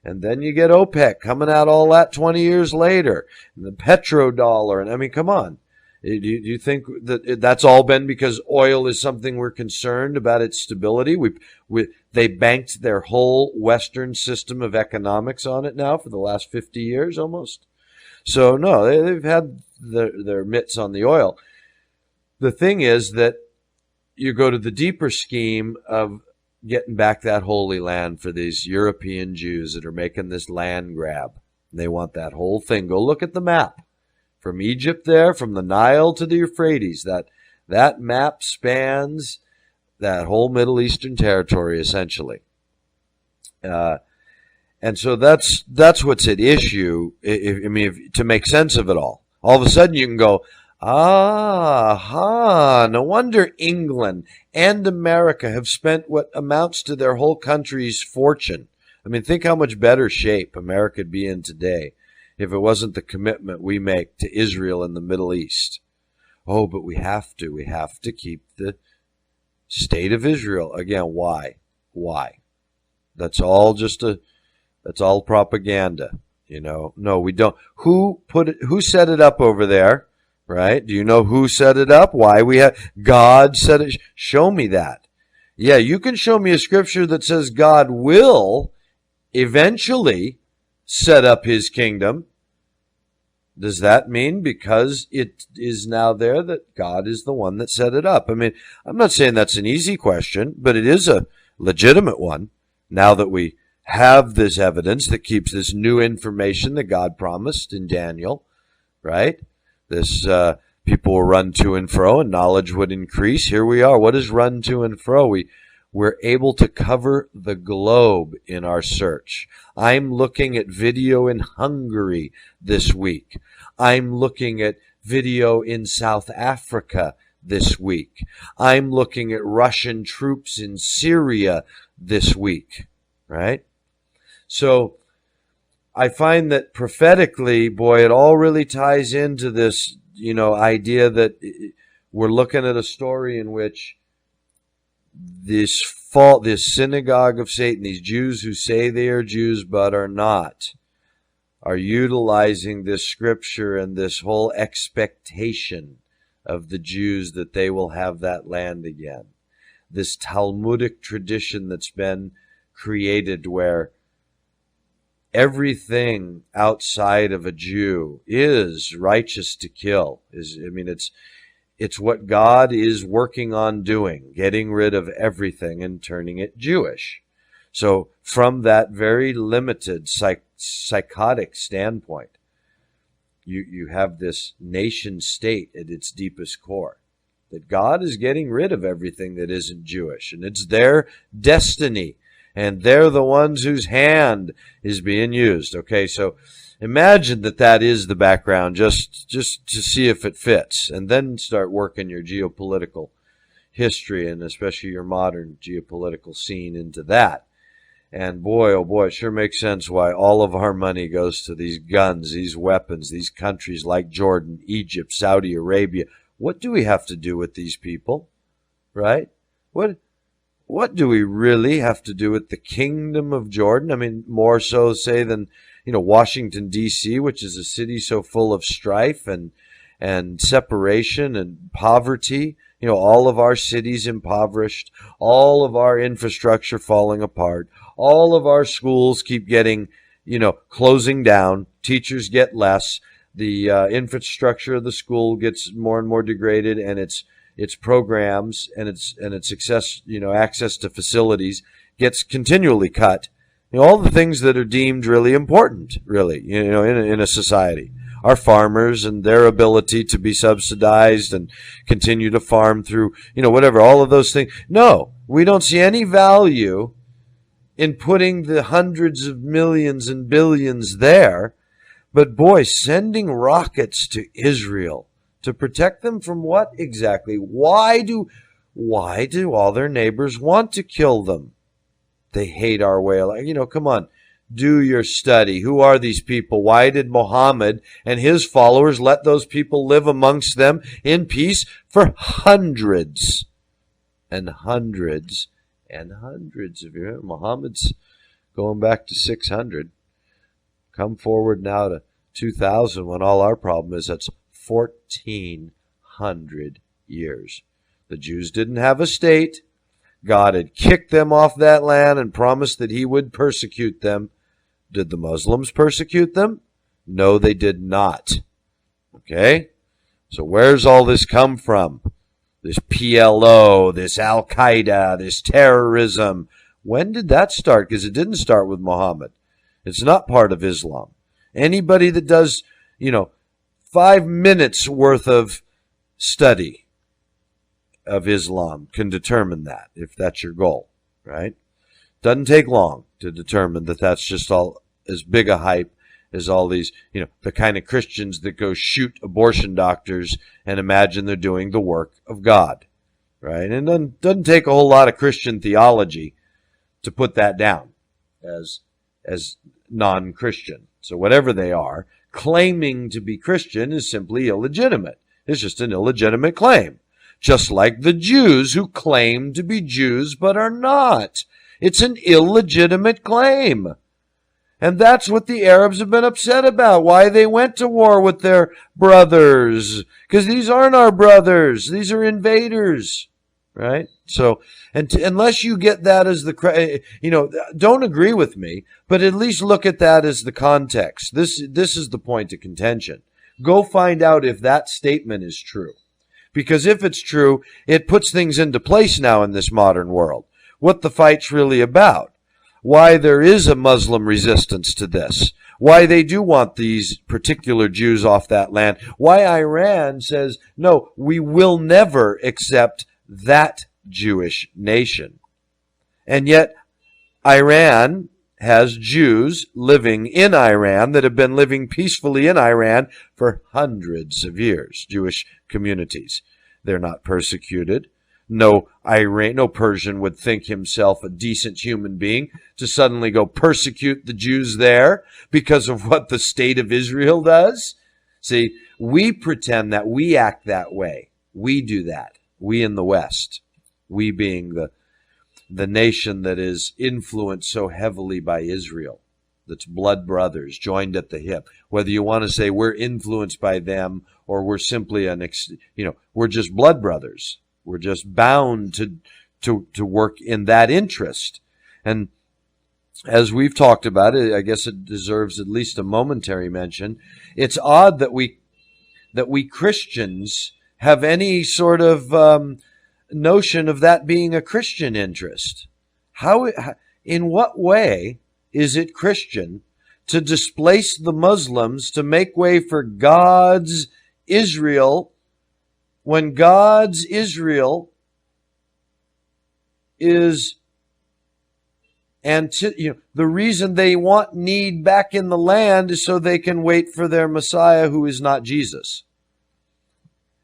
And then you get OPEC coming out all that 20 years later, and the petrodollar. And I mean, come on. Do you think that that's all been because oil is something we're concerned about its stability? They banked their whole Western system of economics on it now for the last 50 years almost. So no, they've had their mitts on the oil. The thing is that you go to the deeper scheme of getting back that Holy Land for these European Jews that are making this land grab. They want that whole thing. Go look at the map. From Egypt there, from the Nile to the Euphrates, that map spans that whole Middle Eastern territory, essentially. And so that's what's at issue. To make sense of it all of a sudden you can go, no wonder England and America have spent what amounts to their whole country's fortune. I mean, think how much better shape America'd be in today if it wasn't the commitment we make to Israel and the Middle East. Oh, but we have to keep the state of Israel. Again, why? That's all propaganda, No, we don't. Who set it up over there, right? Do you know who set it up? Why God set it? Show me that. Yeah, you can show me a scripture that says God will eventually set up his kingdom. Does that mean because it is now there that God is the one that set it up? I mean, I'm not saying that's an easy question, but it is a legitimate one now that we have this evidence that keeps this new information that God promised in Daniel, right? This people will run to and fro and knowledge would increase. Here we are. What is run to and fro? We're able to cover the globe in our search. I'm looking at video in Hungary this week. I'm looking at video in South Africa this week. I'm looking at Russian troops in Syria this week, right? So I find that prophetically, boy, it all really ties into this, idea that we're looking at a story in which this synagogue of Satan, these Jews who say they are Jews but are not, are utilizing this scripture and this whole expectation of the Jews that they will have that land again. This Talmudic tradition that's been created where everything outside of a Jew is righteous to kill. It's what God is working on doing, getting rid of everything and turning it Jewish. So from that very limited psychotic standpoint, you have this nation state at its deepest core. that God is getting rid of everything that isn't Jewish, and it's their destiny, and they're the ones whose hand is being used. Okay, so imagine that is the background, just to see if it fits, and then start working your geopolitical history, and especially your modern geopolitical scene, into that. And boy, oh boy, it sure makes sense why all of our money goes to these guns, these weapons, these countries like Jordan, Egypt, Saudi Arabia. What do we have to do with these people, right? What do we really have to do with the kingdom of Jordan? I mean, more so, say, than, Washington, D.C., which is a city so full of strife and separation and poverty. All of our cities impoverished, all of our infrastructure falling apart, all of our schools keep getting, closing down, teachers get less, the infrastructure of the school gets more and more degraded, and its programs and its access, access to facilities gets continually cut. All the things that are deemed really important, really, in a society. Our farmers and their ability to be subsidized and continue to farm through, whatever, all of those things. No, we don't see any value in putting the hundreds of millions and billions there. But boy, sending rockets to Israel to protect them from what exactly? Why do all their neighbors want to kill them? They hate our way of life. Come on. Do your study. Who are these people? Why did Muhammad and his followers let those people live amongst them in peace for hundreds and hundreds and hundreds of years? Muhammad's going back to 600. Come forward now to 2000, when all our problem is that's 1,400 years. The Jews didn't have a state. God had kicked them off that land and promised that he would persecute them. Did the Muslims persecute them? No, they did not. Okay? So where's all this come from? This PLO, this Al-Qaeda, this terrorism. When did that start? Because it didn't start with Muhammad. It's not part of Islam. Anybody that does, 5 minutes worth of study of Islam can determine that, if that's your goal, right? Doesn't take long to determine that that's just all as big a hype as all these, the kind of Christians that go shoot abortion doctors and imagine they're doing the work of God, right? And then doesn't take a whole lot of Christian theology to put that down as non-Christian. So whatever they are, claiming to be Christian is simply illegitimate. It's just an illegitimate claim. Just like the Jews who claim to be Jews but are not. It's an illegitimate claim. And that's what the Arabs have been upset about, why they went to war with their brothers. Because these aren't our brothers. These are invaders. Right? So, unless you get that as the, don't agree with me, but at least look at that as the context. This is the point of contention. Go find out if that statement is true. Because if it's true, it puts things into place now in this modern world. What the fight's really about. Why there is a Muslim resistance to this. Why they do want these particular Jews off that land. Why Iran says, no, we will never accept that Jewish nation. And yet, Iran has Jews living in Iran that have been living peacefully in Iran for hundreds of years, Jewish communities. They're not persecuted. No Persian would think himself a decent human being to suddenly go persecute the Jews there because of what the state of Israel does. See, we pretend that we act that way. We do that. We in the West. We being the nation that is influenced so heavily by Israel, that's blood brothers, joined at the hip. Whether you want to say we're influenced by them or we're simply we're just blood brothers. We're just bound to work in that interest. And as we've talked about it, I guess it deserves at least a momentary mention. It's odd that we Christians have any sort of notion of that being a Christian interest. In what way is it Christian to displace the Muslims to make way for God's Israel when God's Israel is, and the reason they need back in the land is so they can wait for their Messiah, who is not Jesus.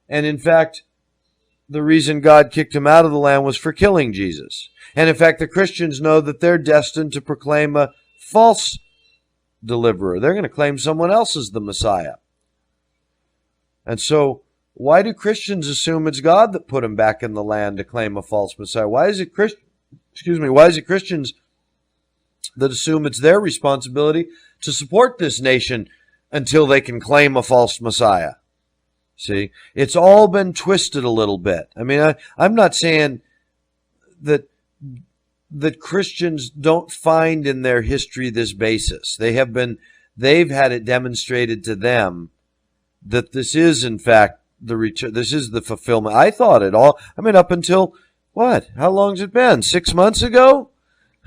And in fact, the reason God kicked him out of the land was for killing Jesus. And in fact, the Christians know that they're destined to proclaim a false deliverer. They're going to claim someone else as the Messiah. And so, why do Christians assume it's God that put him back in the land to claim a false Messiah? Why is it Christians that assume it's their responsibility to support this nation until they can claim a false Messiah? See, it's all been twisted a little bit. I mean, I'm not saying that Christians don't find in their history this basis. They've had it demonstrated to them that this is, in fact, the return. This is the fulfillment. I thought it all. I mean, up until what? How long's it been? 6 months ago?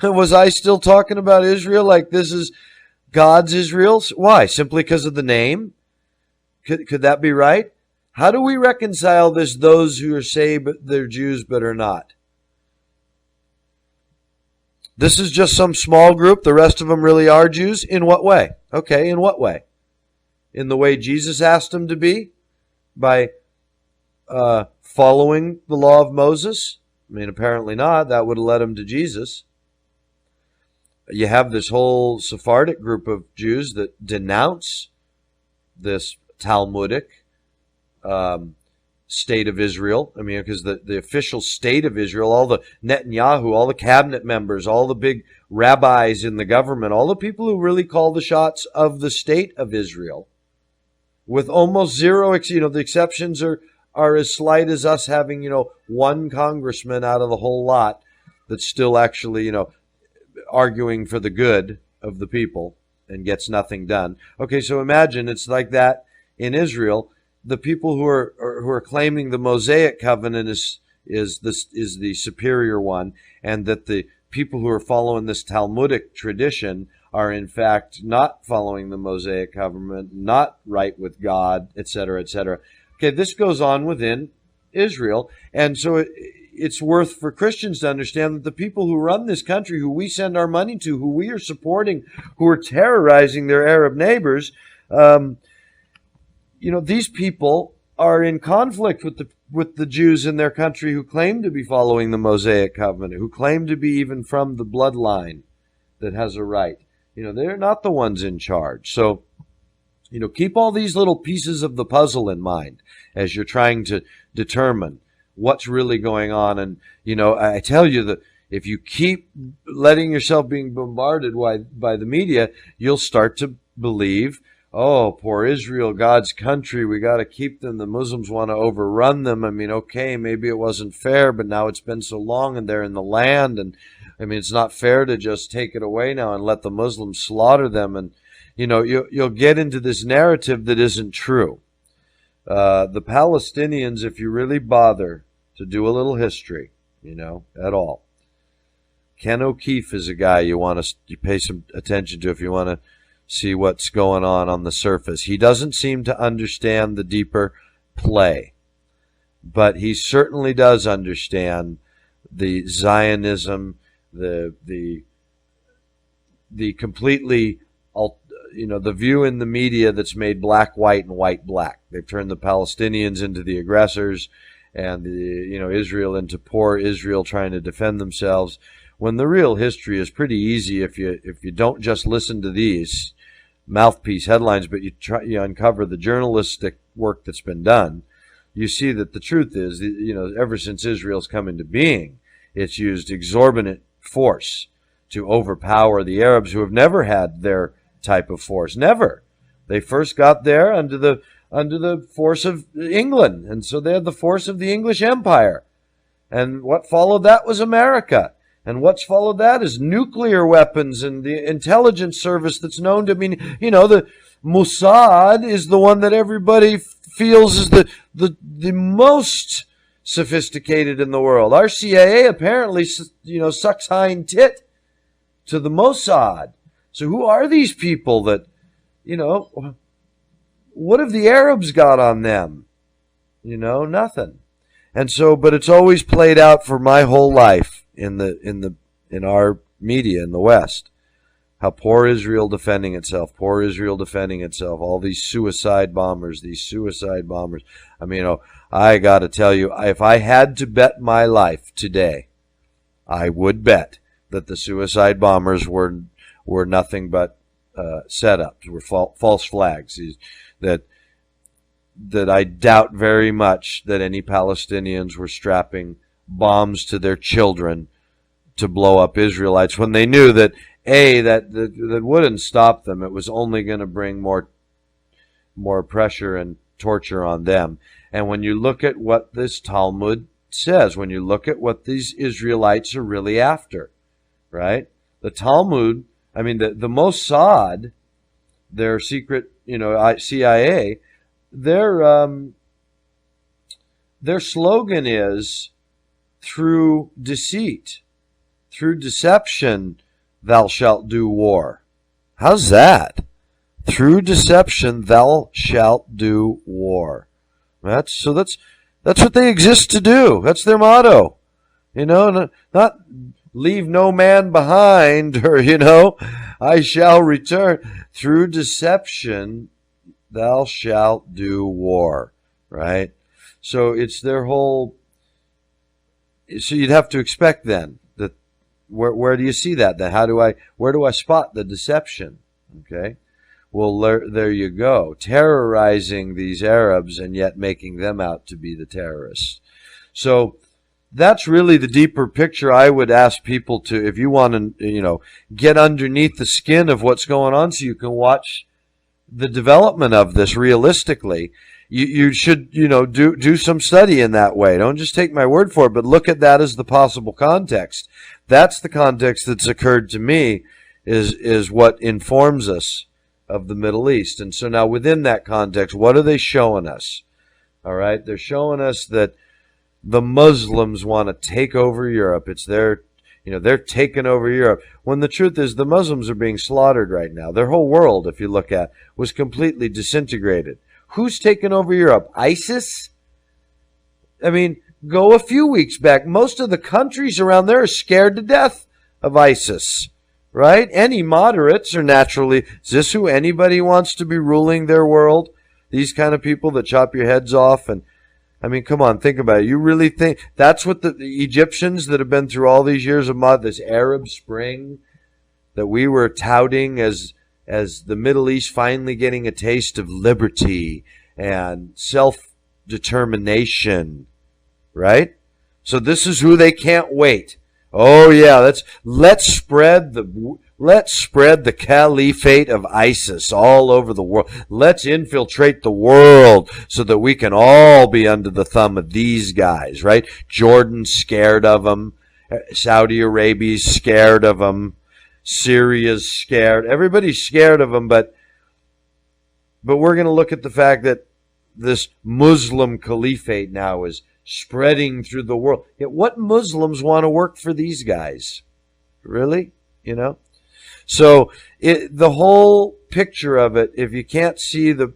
Was I still talking about Israel like this is God's Israel? Why? Simply because of the name? Could that be right? How do we reconcile this, those who are saved, but they're Jews but are not? This is just some small group. The rest of them really are Jews. In what way? Okay, in what way? In the way Jesus asked them to be? By following the law of Moses? I mean, apparently not. That would have led them to Jesus. You have this whole Sephardic group of Jews that denounce this Talmudic state of Israel. I mean, because the official state of Israel, all the Netanyahu, all the cabinet members, all the big rabbis in the government, all the people who really call the shots of the state of Israel, with almost zero, the exceptions are as slight as us having, one congressman out of the whole lot that's still actually, arguing for the good of the people and gets nothing done. Okay, so imagine it's like that in Israel. The people who are claiming the Mosaic covenant is the superior one, and that the people who are following this Talmudic tradition are in fact not following the Mosaic covenant, not right with God, etc., etc. Okay, this goes on within Israel, and so it's worth for Christians to understand that the people who run this country, who we send our money to, who we are supporting, who are terrorizing their Arab neighbors, these people are in conflict with the Jews in their country who claim to be following the Mosaic covenant, who claim to be even from the bloodline that has a right. They're not the ones in charge. So, keep all these little pieces of the puzzle in mind as you're trying to determine what's really going on. And, I tell you that if you keep letting yourself being bombarded by the media, you'll start to believe, oh, poor Israel, God's country, we got to keep them. The Muslims want to overrun them. I mean, okay, maybe it wasn't fair, but now it's been so long and they're in the land. And I mean, it's not fair to just take it away now and let the Muslims slaughter them. And, you'll get into this narrative that isn't true. The Palestinians, if you really bother to do a little history, at all. Ken O'Keefe is a guy you pay some attention to if you want to see what's going on the surface. He doesn't seem to understand the deeper play, but he certainly does understand the Zionism, the completely, the view in the media that's made black white and white black. They've turned the Palestinians into the aggressors and Israel into poor Israel trying to defend themselves, when the real history is pretty easy if you don't just listen to these mouthpiece headlines, but you uncover the journalistic work that's been done. You see that the truth is, ever since Israel's come into being, it's used exorbitant force to overpower the Arabs, who have never had their type of force. Never. They first got there under the force of England, and so they had the force of the English Empire. And what followed that was America. And what's followed that is nuclear weapons and the intelligence service that's known to, the Mossad is the one that everybody feels is the most sophisticated in the world. Our CIA apparently, sucks hind tit to the Mossad. So who are these people that, what have the Arabs got on them? Nothing. And so, but it's always played out for my whole life in our media in the West. How poor Israel defending itself, all these suicide bombers. I mean, I got to tell you, if I had to bet my life today, I would bet that the suicide bombers were nothing but setups, were false flags. That I doubt very much that any Palestinians were strapping bombs to their children to blow up Israelites when they knew that that wouldn't stop them. It was only going to bring more pressure and torture on them. And when you look at what this Talmud says, when you look at what these Israelites are really after, right? The Talmud, I mean, the Mossad, their secret, CIA, their slogan is, through deceit, through deception, thou shalt do war. How's that? Through deception, thou shalt do war. That's what they exist to do. That's their motto. Not leave no man behind, or, I shall return. Through deception, thou shalt do war. Right? So it's their whole. So you'd have to expect then that where do you see that then? Where do I spot the deception? Okay. Well, there you go. Terrorizing these Arabs and yet making them out to be the terrorists. So that's really the deeper picture I would ask people to, if you want to, get underneath the skin of what's going on so you can watch the development of this realistically. You should, do some study in that way. Don't just take my word for it, but look at that as the possible context. That's the context that's occurred to me is what informs us of the Middle East. And so now within that context, what are they showing us? All right, they're showing us that the Muslims want to take over Europe. It's they're taking over Europe. When the truth is the Muslims are being slaughtered right now. Their whole world, if you look at, was completely disintegrated. Who's taken over Europe? ISIS? I mean, go a few weeks back. Most of the countries around there are scared to death of ISIS. Right? Any moderates are naturally, is this who anybody wants to be ruling their world? These kind of people that chop your heads off. And I mean, come on, think about it. You really think that's what the Egyptians that have been through all these years of this Arab Spring that we were touting as the Middle East finally getting a taste of liberty and self-determination, right? So this is who they can't wait. Oh yeah, let's spread the caliphate of ISIS all over the world. Let's infiltrate the world so that we can all be under the thumb of these guys, right? Jordan's scared of them. Saudi Arabia's scared of them. Syria's scared. Everybody's scared of them, but we're going to look at the fact that this Muslim caliphate now is spreading through the world. Yet what Muslims want to work for these guys? Really? So the whole picture of it, if you can't see that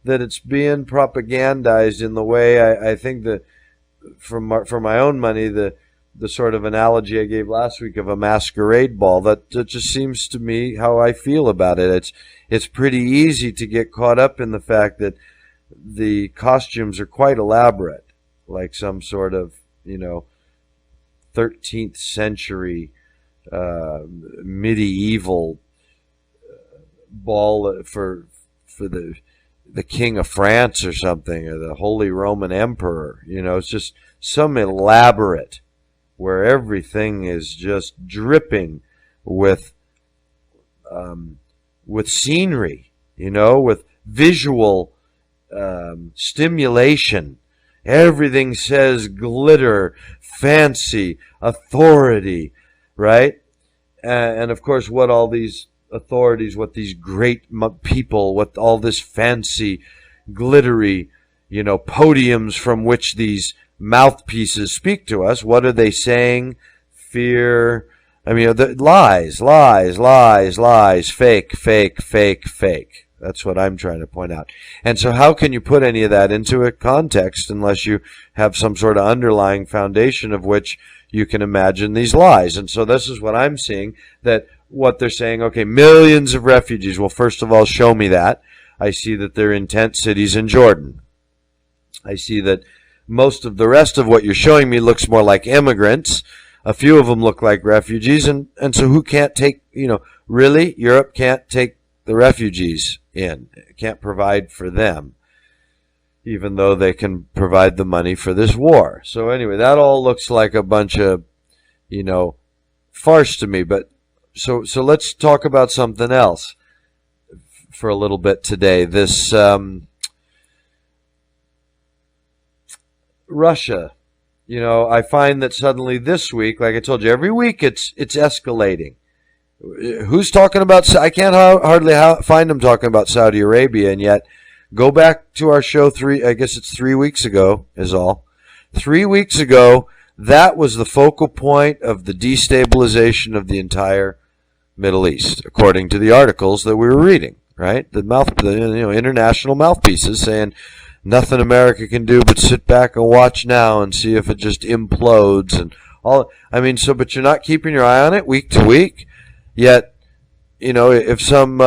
it's being propagandized in the way I think that for my own money, the sort of analogy I gave last week of a masquerade ball, that just seems to me how I feel about it. It's pretty easy to get caught up in the fact that the costumes are quite elaborate, like some sort of 13th century medieval ball for the King of France or something, or the Holy Roman Emperor. It's just some elaborate, where everything is just dripping with scenery, with visual stimulation. Everything says glitter, fancy, authority, right? And of course, what all these authorities, what these great people, what all this fancy, glittery, podiums from which these mouthpieces speak to us, what are they saying? Fear. I mean, lies, fake. That's what I'm trying to point out. And so how can you put any of that into a context unless you have some sort of underlying foundation of which you can imagine these lies? And so this is what I'm seeing, that what they're saying, okay, millions of refugees. Well, first of all, show me that. I see that they're in tent cities in Jordan. I see that most of the rest of what you're showing me looks more like immigrants. A few of them look like refugees. And so who can't take, really? Europe can't take the refugees in, can't provide for them, even though they can provide the money for this war. So anyway, that all looks like a bunch of, farce to me. But so let's talk about something else for a little bit today. This Russia, I find that suddenly this week, like I told you, every week it's escalating. Who's talking about? I can't hardly find them talking about Saudi Arabia, and yet go back to our show 3 weeks ago is all. 3 weeks ago, that was the focal point of the destabilization of the entire Middle East, according to the articles that we were reading. Right, the international mouthpieces saying nothing America can do but sit back and watch now and see if it just implodes and all. But you're not keeping your eye on it week to week. Yet, if some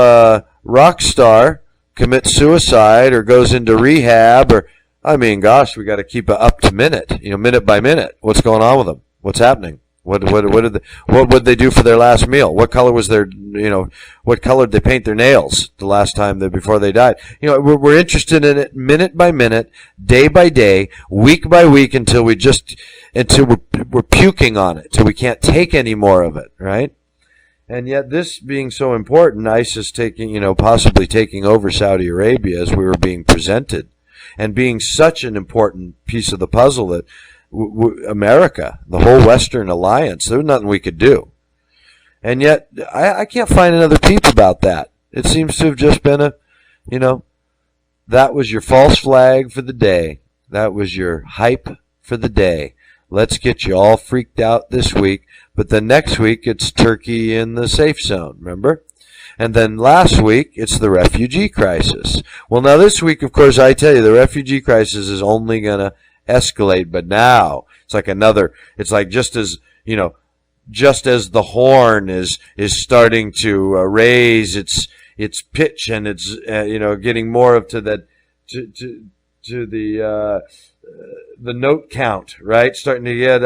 rock star commits suicide or goes into rehab, or we got to keep it up to minute, minute by minute. What's going on with them? What's happening? What would they do for their last meal? What color was what color did they paint their nails the last time before they died? We're interested in it minute by minute, day by day, week by week until we're puking on it, till we can't take any more of it, right? And yet, this being so important, ISIS possibly taking over Saudi Arabia as we were being presented, and being such an important piece of the puzzle that America, the whole Western alliance, there was nothing we could do. And yet, I can't find another peep about that. It seems to have just been that was your false flag for the day. That was your hype for the day. Let's get you all freaked out this week. But then next week, it's Turkey in the safe zone, remember? And then last week, it's the refugee crisis. Well, now this week, of course, I tell you, the refugee crisis is only going to escalate. But now, it's like just as the horn is starting to raise its pitch, and it's, getting more up to the note count, right? Starting to get,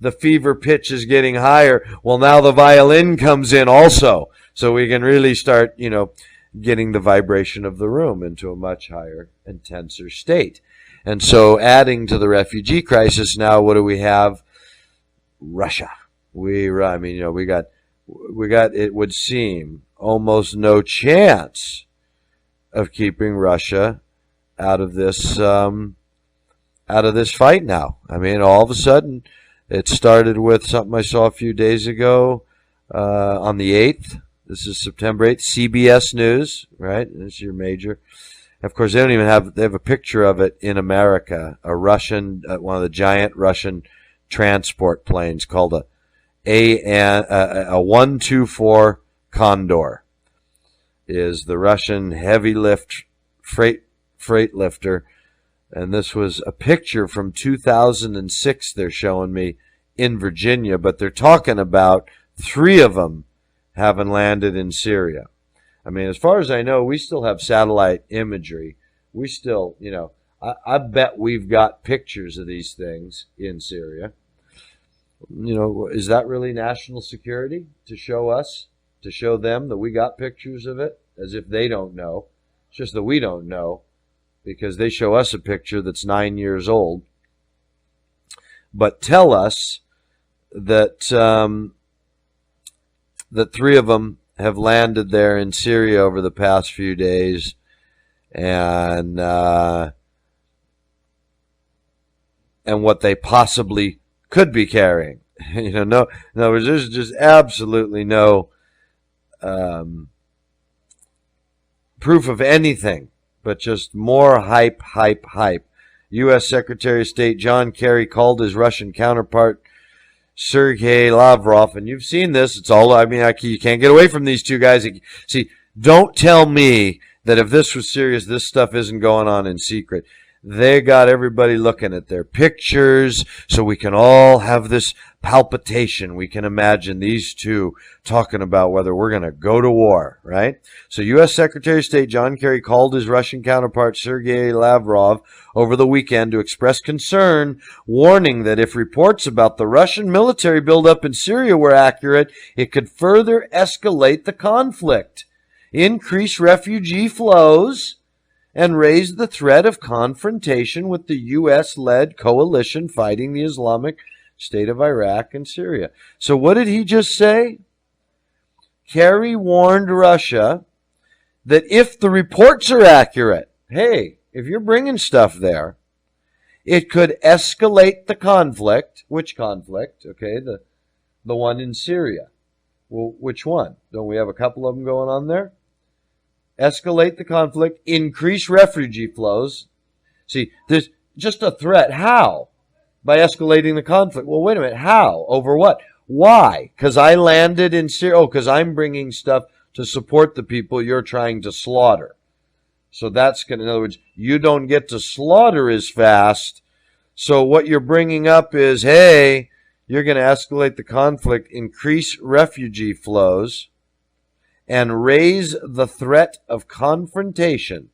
the fever pitch is getting higher. Well, now the violin comes in also. So we can really start, getting the vibration of the room into a much higher, intenser state. And so adding to the refugee crisis now, what do we have? Russia. We got, it would seem, almost no chance of keeping Russia out of this fight now. All of a sudden, it started with something I saw a few days ago on the 8th. This is September 8th. CBS News, right? This is your major. Of course, they have a picture of it in America. A Russian, one of the giant Russian transport planes called a 124 Condor is the Russian heavy lift freight lifter. And this was a picture from 2006 they're showing me in Virginia, but they're talking about 3 of them having landed in Syria. As far as I know, we still have satellite imagery. We still, I bet we've got pictures of these things in Syria. Is that really national security to show them that we got pictures of it, as if they don't know? It's just that we don't know, because they show us a picture that's 9 years old, but tell us that that 3 of them have landed there in Syria over the past few days, and what they possibly could be carrying. There's just absolutely no proof of anything, but just more hype. U.S. Secretary of State John Kerry called his Russian counterpart Sergei Lavrov, and you've seen this. It's all, you can't get away from these two guys. See, don't tell me that if this was serious, this stuff isn't going on in secret. They got everybody looking at their pictures, so we can all have this palpitation. We can imagine these two talking about whether we're going to go to war, right? So U.S. Secretary of State John Kerry called his Russian counterpart Sergei Lavrov over the weekend to express concern, warning that if reports about the Russian military buildup in Syria were accurate, it could further escalate the conflict, increase refugee flows, and raised the threat of confrontation with the U.S.-led coalition fighting the Islamic State of Iraq and Syria. So what did he just say? Kerry warned Russia that if the reports are accurate, hey, if you're bringing stuff there, it could escalate the conflict. Which conflict? Okay, the one in Syria. Well, which one? Don't we have a couple of them going on there? Escalate the conflict, increase refugee flows. See, there's just a threat. How? By escalating the conflict. Well, wait a minute. How? Over what? Why? Because I landed in Syria. Oh, because I'm bringing stuff to support the people you're trying to slaughter. So that's going to, in other words, you don't get to slaughter as fast. So what you're bringing up is, hey, you're going to escalate the conflict, increase refugee flows, and raise the threat of confrontation.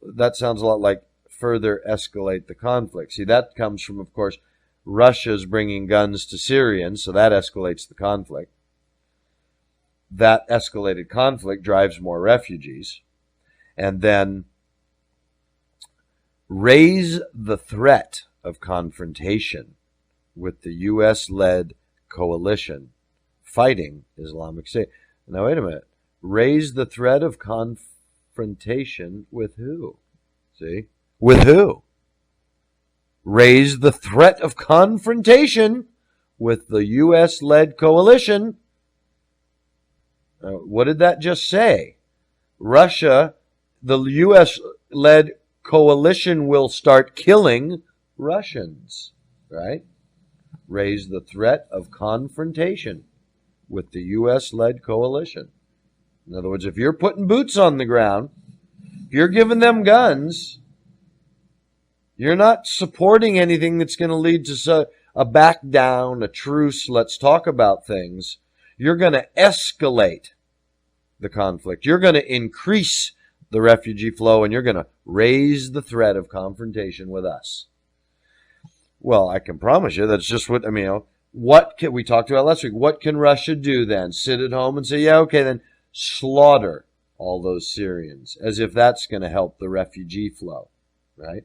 That sounds a lot like further escalate the conflict. See, that comes from, of course, Russia's bringing guns to Syrians, so that escalates the conflict. That escalated conflict drives more refugees. And then raise the threat of confrontation with the U.S.-led coalition fighting Islamic State. Now, wait a minute. Raise the threat of confrontation with who? See? With who? Raise the threat of confrontation with the U.S.-led coalition. What did that just say? Russia, the U.S.-led coalition will start killing Russians, right? Raise the threat of confrontation with the U.S.-led coalition. In other words, if you're putting boots on the ground, if you're giving them guns, you're not supporting anything that's going to lead to a back down, a truce, let's talk about things. You're going to escalate the conflict. You're going to increase the refugee flow, and you're going to raise the threat of confrontation with us. Well, I can promise you that's just what, what can we talked about last week? What can Russia do then? Sit at home and say, yeah, okay, then slaughter all those Syrians, as if that's going to help the refugee flow, right?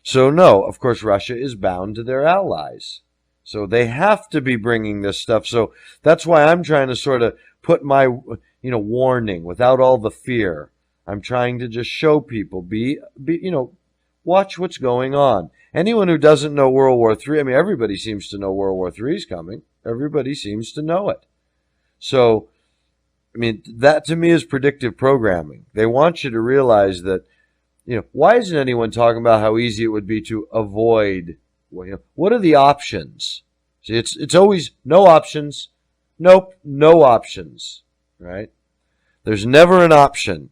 So no, of course, Russia is bound to their allies. So they have to be bringing this stuff. So that's why I'm trying to sort of put my, warning without all the fear. I'm trying to just show people, watch what's going on. Anyone who doesn't know World War III, everybody seems to know World War III is coming. Everybody seems to know it. So, that to me is predictive programming. They want you to realize that, why isn't anyone talking about how easy it would be to avoid? What are the options? See, it's always no options. Nope, no options, right? There's never an option.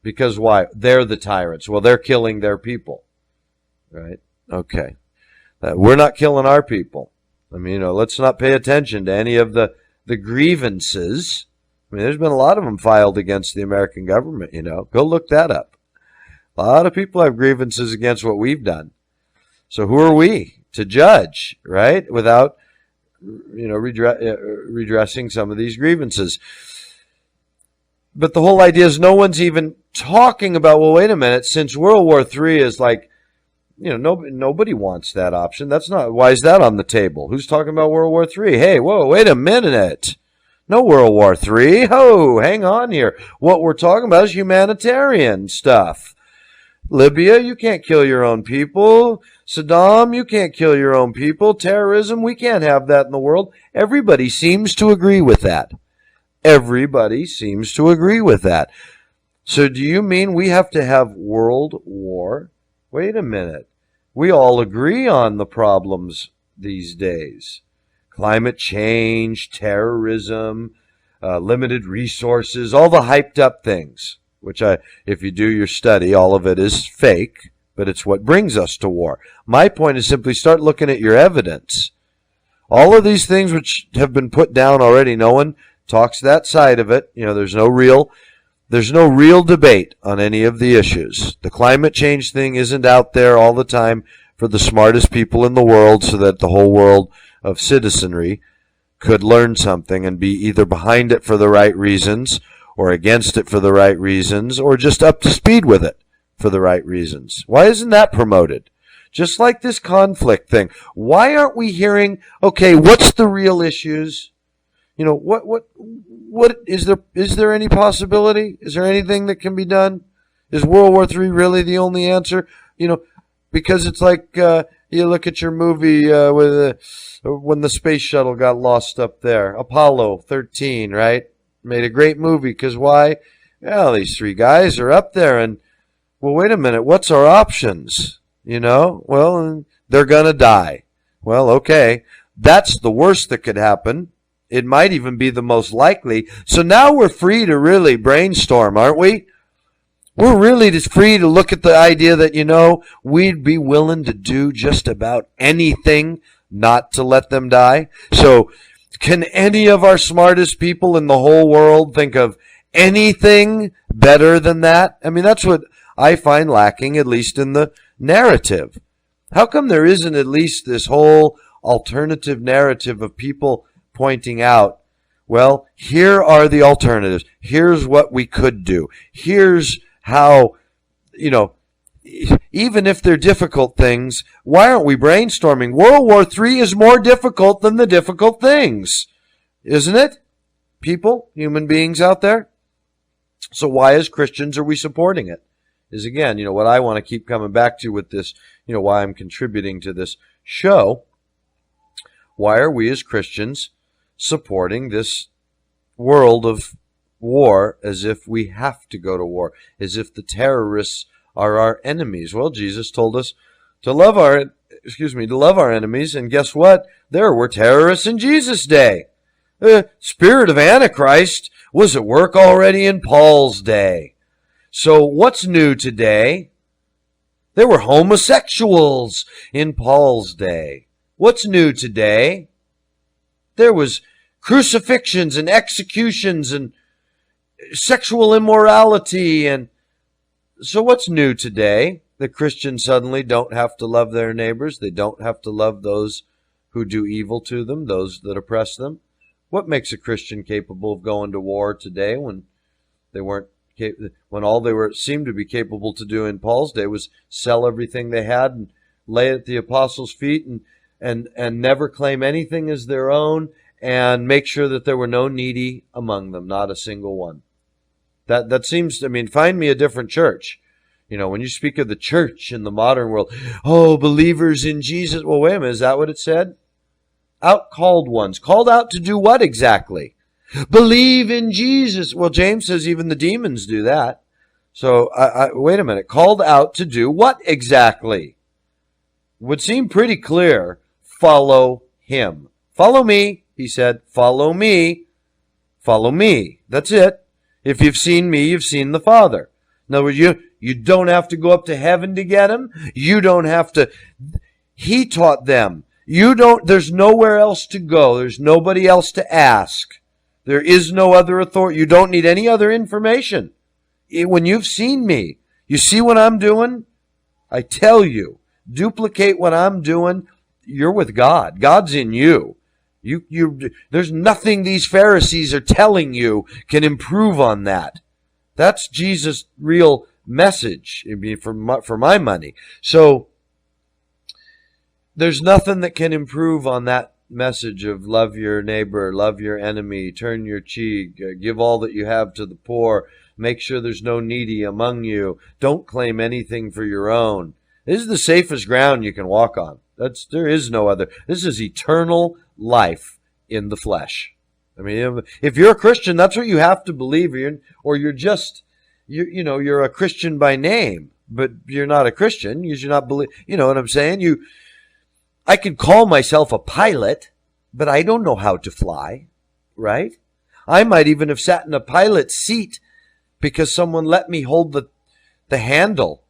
Because why? They're the tyrants. Well, they're killing their people, right? Okay. We're not killing our people. Let's not pay attention to any of the grievances. There's been a lot of them filed against the American government, Go look that up. A lot of people have grievances against what we've done. So who are we to judge, right? Without, redressing some of these grievances. But the whole idea is no one's even talking about, well, wait a minute, since World War III is like, nobody wants that option. That's not, why is that on the table? Who's talking about World War III? Hey, whoa, wait a minute. No World War III. Oh, hang on here. What we're talking about is humanitarian stuff. Libya, you can't kill your own people. Saddam, you can't kill your own people. Terrorism, we can't have that in the world. Everybody seems to agree with that. Everybody seems to agree with that. So do you mean we have to have world war? Wait a minute. We all agree on the problems these days. Climate change, terrorism, limited resources, all the hyped up things, which if you do your study, all of it is fake, but it's what brings us to war. My point is simply start looking at your evidence. All of these things which have been put down already, no one talks that side of it. There's no real debate on any of the issues. The climate change thing isn't out there all the time for the smartest people in the world so that the whole world of citizenry could learn something and be either behind it for the right reasons or against it for the right reasons or just up to speed with it for the right reasons. Why isn't that promoted? Just like this conflict thing. Why aren't we hearing, okay, what's the real issues? What is there any possibility? Is there anything that can be done? Is World War III really the only answer? Because it's like you look at your movie when the space shuttle got lost up there, Apollo 13, right? Made a great movie because why? Well, these three guys are up there, and well, wait a minute, what's our options? Well, they're gonna die. Well, okay, that's the worst that could happen. It might even be the most likely. So now we're free to really brainstorm, aren't we? We're really just free to look at the idea that, we'd be willing to do just about anything not to let them die. So can any of our smartest people in the whole world think of anything better than that? I mean, that's what I find lacking, at least in the narrative. How come there isn't at least this whole alternative narrative of people pointing out, well, here are the alternatives. Here's what we could do. Here's how, even if they're difficult things, why aren't we brainstorming? World War III is more difficult than the difficult things, isn't it? People, human beings out there. So why as Christians are we supporting it? Is again, what I want to keep coming back to with this, why I'm contributing to this show. Why are we as Christians supporting this world of war as if we have to go to war, as if the terrorists are our enemies? Well, Jesus told us to love our enemies, and guess what? There were terrorists in Jesus' day. The spirit of Antichrist was at work already in Paul's day. So what's new today? There were homosexuals in Paul's day. What's new today? There was crucifixions and executions and sexual immorality. And so what's new today? The Christians suddenly don't have to love their neighbors. They don't have to love those who do evil to them, those that oppress them. What makes a Christian capable of going to war today when all they seemed to be capable to do in Paul's day was sell everything they had and lay it at the apostles' feet and never claim anything as their own and make sure that there were no needy among them, not a single one. That seems, find me a different church. When you speak of the church in the modern world, oh, believers in Jesus. Well, wait a minute, is that what it said? Out-called ones. Called out to do what exactly? Believe in Jesus. Well, James says even the demons do that. So, wait a minute. Called out to do what exactly? Would seem pretty clear. Follow him. Follow me, he said. Follow me. Follow me. That's it. If you've seen me, you've seen the Father. In other words, you don't have to go up to heaven to get him. You don't have to. He taught them. There's nowhere else to go. There's nobody else to ask. There is no other authority. You don't need any other information. When you've seen me, you see what I'm doing? I tell you, duplicate what I'm doing. You're with God. God's in you. There's nothing these Pharisees are telling you can improve on that. That's Jesus' real message for my money. So there's nothing that can improve on that message of love your neighbor, love your enemy, turn your cheek, give all that you have to the poor, make sure there's no needy among you, don't claim anything for your own. This is the safest ground you can walk on. There is no other. This is eternal life in the flesh. If you're a Christian, that's what you have to believe, or you're just, you're a Christian by name, but you're not a Christian. You should not believe. You know what I'm saying? I can call myself a pilot, but I don't know how to fly, right? I might even have sat in a pilot's seat because someone let me hold the handle.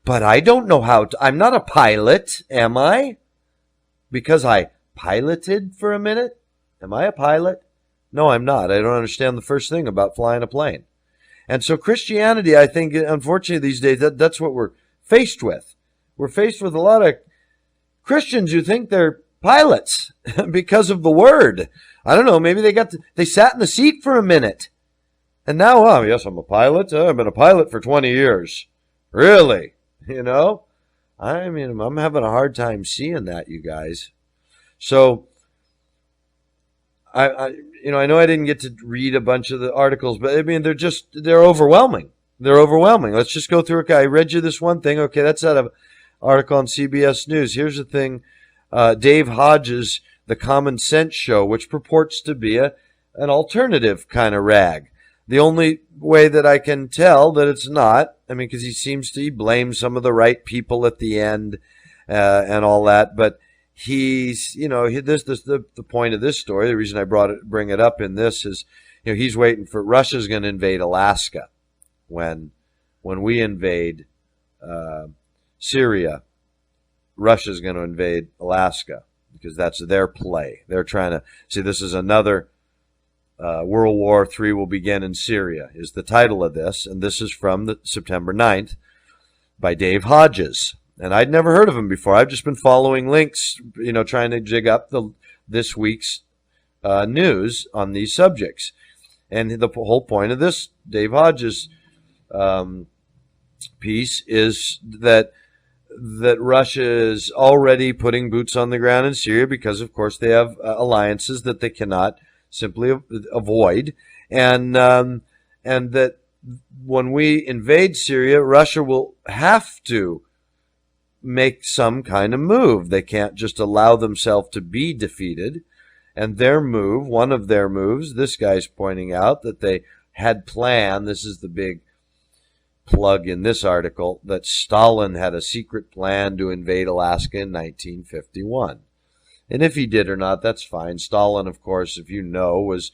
But I don't know how to. I'm not a pilot, am I? Because I piloted for a minute? Am I a pilot? No, I'm not. I don't understand the first thing about flying a plane. And so Christianity, I think, unfortunately these days, that's what we're faced with. We're faced with a lot of Christians who think they're pilots because of the word. I don't know, maybe they sat in the seat for a minute. And now, oh, yes, I'm a pilot. I've been a pilot for 20 years. Really? You know? I mean, I'm having a hard time seeing that, you guys. So, I know I didn't get to read a bunch of the articles, but I mean, they're overwhelming. They're overwhelming. Let's just go through it. I read you this one thing. Okay, that's out of an article on CBS News. Here's the thing. Dave Hodges, The Common Sense Show, which purports to be an alternative kind of rag. The only way that I can tell that it's not, I mean, because he blames some of the right people at the end and all that, but he's, the point of this story, the reason I bring it up in this is, he's waiting for Russia's going to invade Alaska when we invade Syria. Russia's going to invade Alaska because that's their play. They're trying to see this is another. World War III will begin in Syria is the title of this, and this is from September 9th by Dave Hodges. And I'd never heard of him before. I've just been following links, trying to jig up this week's news on these subjects. And the whole point of this Dave Hodges piece is that Russia is already putting boots on the ground in Syria because, of course, they have alliances that they cannot simply avoid, and that when we invade Syria, Russia will have to make some kind of move. They can't just allow themselves to be defeated. And one of their moves, this guy's pointing out that they had planned, this is the big plug in this article, that Stalin had a secret plan to invade Alaska in 1951. And if he did or not, that's fine. Stalin, of course, if was,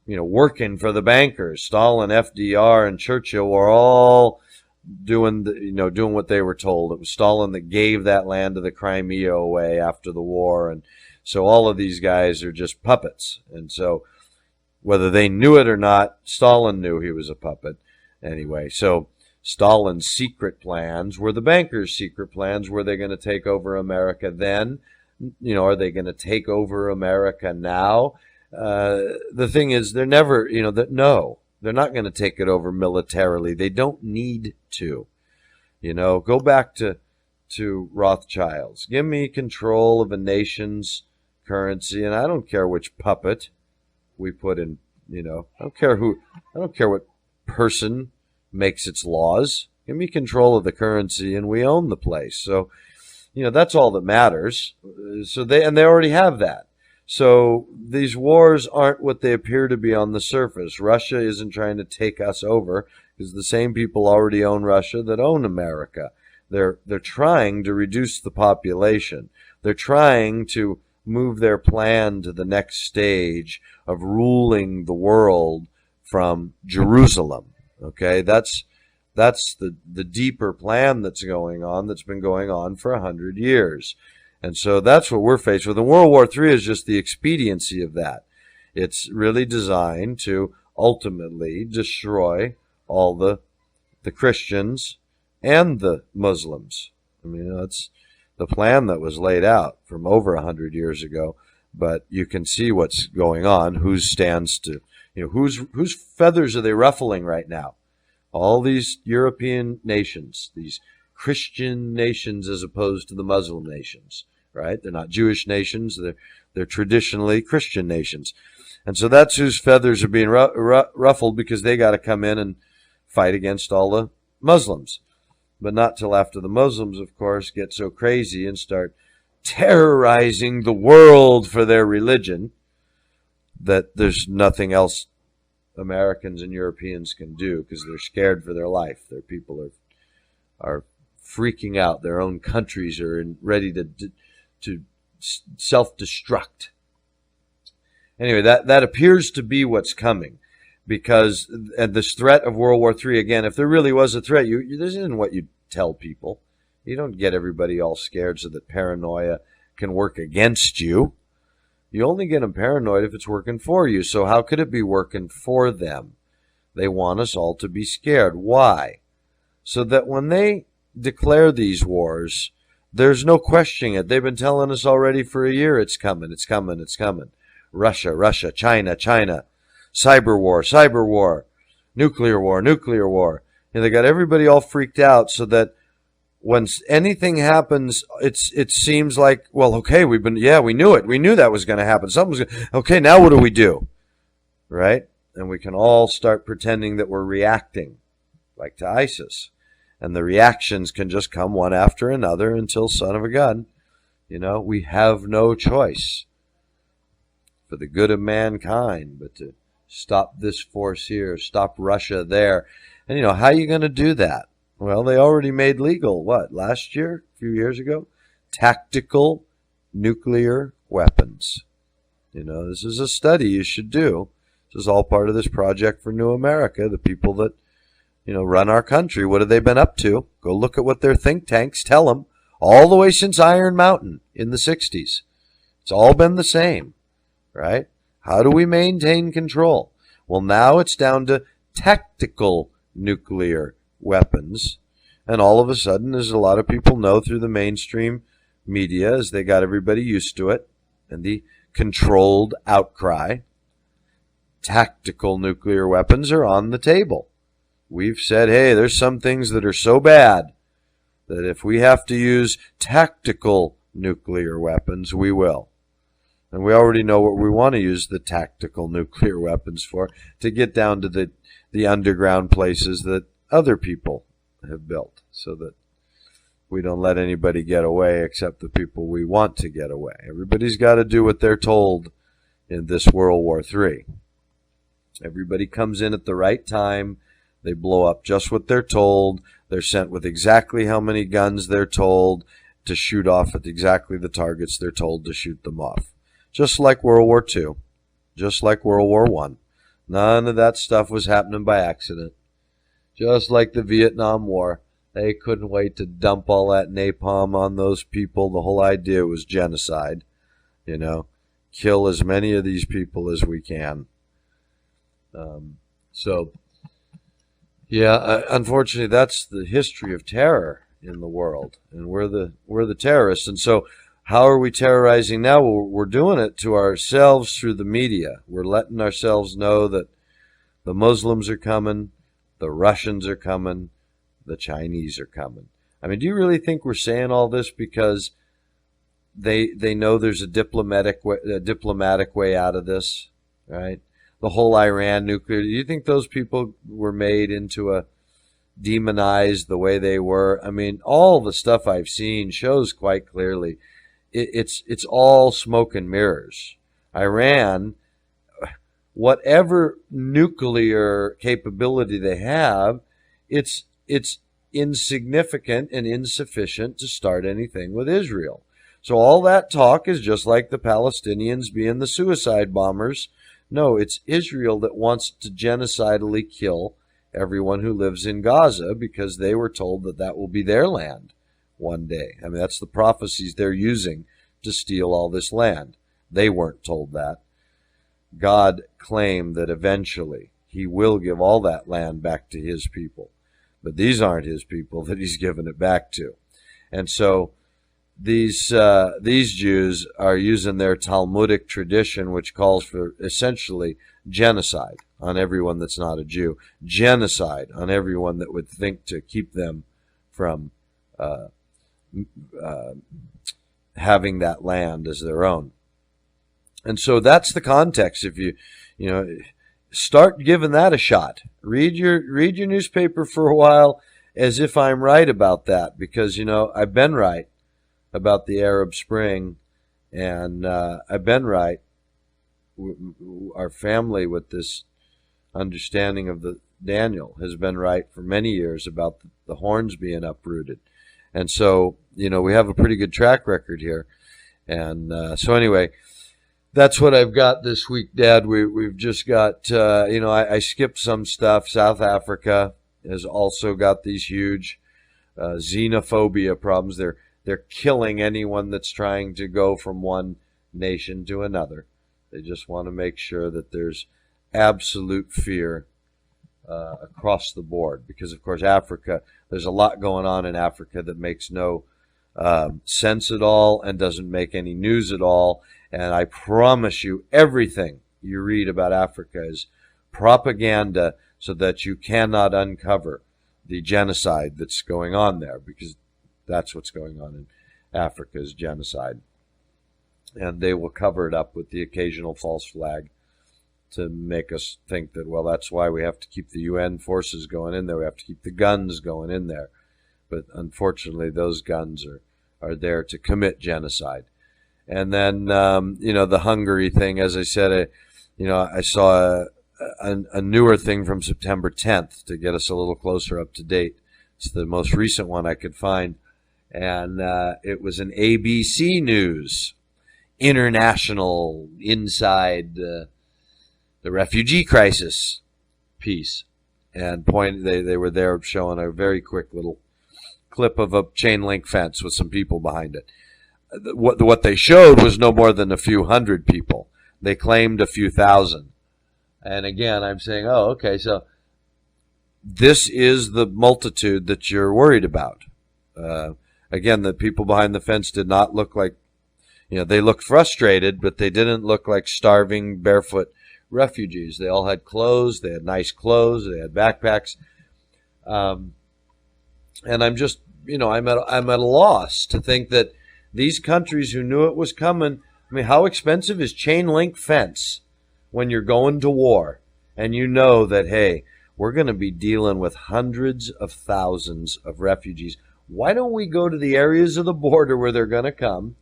working for the bankers. Stalin, FDR, and Churchill were all doing what they were told. It was Stalin that gave that land to the Crimea away after the war. And so all of these guys are just puppets. And so whether they knew it or not, Stalin knew he was a puppet. Anyway, so Stalin's secret plans were the bankers' secret plans. Were they going to take over America then? Are they going to take over America now? The thing is, they're never, no, they're not going to take it over militarily. They don't need to. Go back to Rothschilds. Give me control of a nation's currency, and I don't care which puppet we put in. I don't care what person makes its laws. Give me control of the currency, and we own the place. So. That's all that matters. So they already have that. So these wars aren't what they appear to be on the surface. Russia isn't trying to take us over because the same people already own Russia that own America. They're trying to reduce the population. They're trying to move their plan to the next stage of ruling the world from Jerusalem. Okay, that's the deeper plan that's been going on for 100 years. And so that's what we're faced with. And World War III is just the expediency of that. It's really designed to ultimately destroy all the Christians and the Muslims. I mean, that's the plan that was laid out from over 100 years ago. But you can see what's going on, whose feathers are they ruffling right now? All these European nations, these Christian nations as opposed to the Muslim nations, right? They're not Jewish nations. They're traditionally Christian nations. And so that's whose feathers are being ruffled because they got to come in and fight against all the Muslims. But not till after the Muslims, of course, get so crazy and start terrorizing the world for their religion that there's nothing else Americans and Europeans can do because they're scared for their life. Their people are freaking out. Their own countries are ready to self-destruct. Anyway, that appears to be what's coming, because this threat of World War III, again, if there really was a threat, this isn't what you tell people. You don't get everybody all scared so that paranoia can work against you. You only get them paranoid if it's working for you. So how could it be working for them? They want us all to be scared. Why? So that when they declare these wars, there's no questioning it. They've been telling us already for a year, it's coming, it's coming, it's coming. Russia, Russia, China, China, cyber war, nuclear war. And they got everybody all freaked out so that when anything happens, it seems like, well, okay, we knew it. We knew that was going to happen. Okay, now what do we do? Right? And we can all start pretending that we're reacting, like to ISIS. And the reactions can just come one after another until, son of a gun, we have no choice for the good of mankind but to stop this force here, stop Russia there. And, how are you going to do that? Well, they already made legal, last year, a few years ago? Tactical nuclear weapons. This is a study you should do. This is all part of this Project for New America, the people that, run our country. What have they been up to? Go look at what their think tanks tell them all the way since Iron Mountain in the 60s. It's all been the same, right? How do we maintain control? Well, now it's down to tactical nuclear weapons. And all of a sudden, as a lot of people know through the mainstream media, as they got everybody used to it, and the controlled outcry, tactical nuclear weapons are on the table. We've said, hey, there's some things that are so bad that if we have to use tactical nuclear weapons, we will. And we already know what we want to use the tactical nuclear weapons for, to get down to the underground places that other people have built, so that we don't let anybody get away except the people we want to get away. Everybody's got to do what they're told in this World War III. Everybody comes in at the right time. They blow up just what they're told. They're sent with exactly how many guns they're told to shoot off at exactly the targets they're told to shoot them off. Just like World War II, just like World War I. None of that stuff was happening by accident. Just like the Vietnam War. They couldn't wait to dump all that napalm on those people. The whole idea was genocide. Kill as many of these people as we can. Unfortunately, that's the history of terror in the world, and we're the terrorists. And so, how are we terrorizing now? Well, we're doing it to ourselves through the media. We're letting ourselves know that the Muslims are coming, the Russians are coming, the Chinese are coming. I mean, do you really think we're saying all this because they know there's a diplomatic way out of this, right? The whole Iran nuclear. Do you think those people were made into a demonized the way they were? I mean, all the stuff I've seen shows quite clearly it's all smoke and mirrors. Iran, whatever nuclear capability they have, it's insignificant and insufficient to start anything with Israel. So all that talk is just like the Palestinians being the suicide bombers. No, it's Israel that wants to genocidally kill everyone who lives in Gaza because they were told that that will be their land one day. I mean, that's the prophecies they're using to steal all this land. They weren't told that. God claimed that eventually he will give all that land back to his people. But these aren't his people that he's given it back to. And so these Jews are using their Talmudic tradition, which calls for essentially genocide on everyone that's not a Jew, genocide on everyone that would think to keep them from having that land as their own. And so that's the context. If you start giving that a shot, read your newspaper for a while as if I'm right about that, because I've been right about the Arab Spring, and I've been right. Our family, with this understanding of the Daniel, has been right for many years about the horns being uprooted, and so we have a pretty good track record here. And so anyway, that's what I've got this week, Dad. We've just got, I skipped some stuff. South Africa has also got these huge xenophobia problems. They're killing anyone that's trying to go from one nation to another. They just want to make sure that there's absolute fear across the board. Because, of course, Africa, there's a lot going on in Africa that makes no sense at all and doesn't make any news at all. And I promise you, everything you read about Africa is propaganda so that you cannot uncover the genocide that's going on there, because that's what's going on in Africa is genocide. And they will cover it up with the occasional false flag to make us think that, well, that's why we have to keep the UN forces going in there. We have to keep the guns going in there. But unfortunately, those guns are there to commit genocide. And then, the Hungary thing, as I said, I saw a newer thing from September 10th to get us a little closer up to date. It's the most recent one I could find. And it was an ABC News international inside the refugee crisis piece. And they were there showing a very quick little clip of a chain link fence with some people behind it. What they showed was no more than a few hundred people. They claimed a few thousand. And again, I'm saying, oh, okay, so this is the multitude that you're worried about. Again, the people behind the fence did not look like, they looked frustrated, but they didn't look like starving, barefoot refugees. They all had clothes. They had nice clothes. They had backpacks. And I'm just, I'm at a loss to think that these countries who knew it was coming, I mean, how expensive is chain link fence when you're going to war and you know that, hey, we're going to be dealing with hundreds of thousands of refugees. Why don't we go to the areas of the border where they're going to come?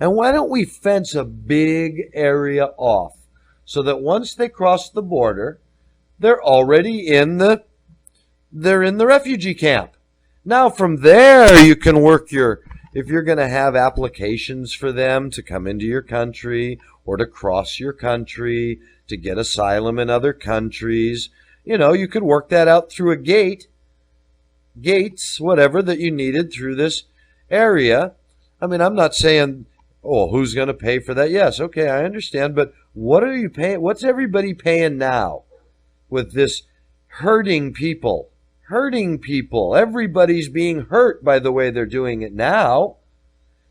And why don't we fence a big area off so that once they cross the border, they're already in the refugee camp. Now from there, you can work if you're going to have applications for them to come into your country or to cross your country, to get asylum in other countries, you could work that out through a gates, whatever that you needed through this area. I mean, I'm not saying, oh, who's going to pay for that? Yes, okay, I understand, but what are you paying? What's everybody paying now with this hurting people? Everybody's being hurt by the way they're doing it now.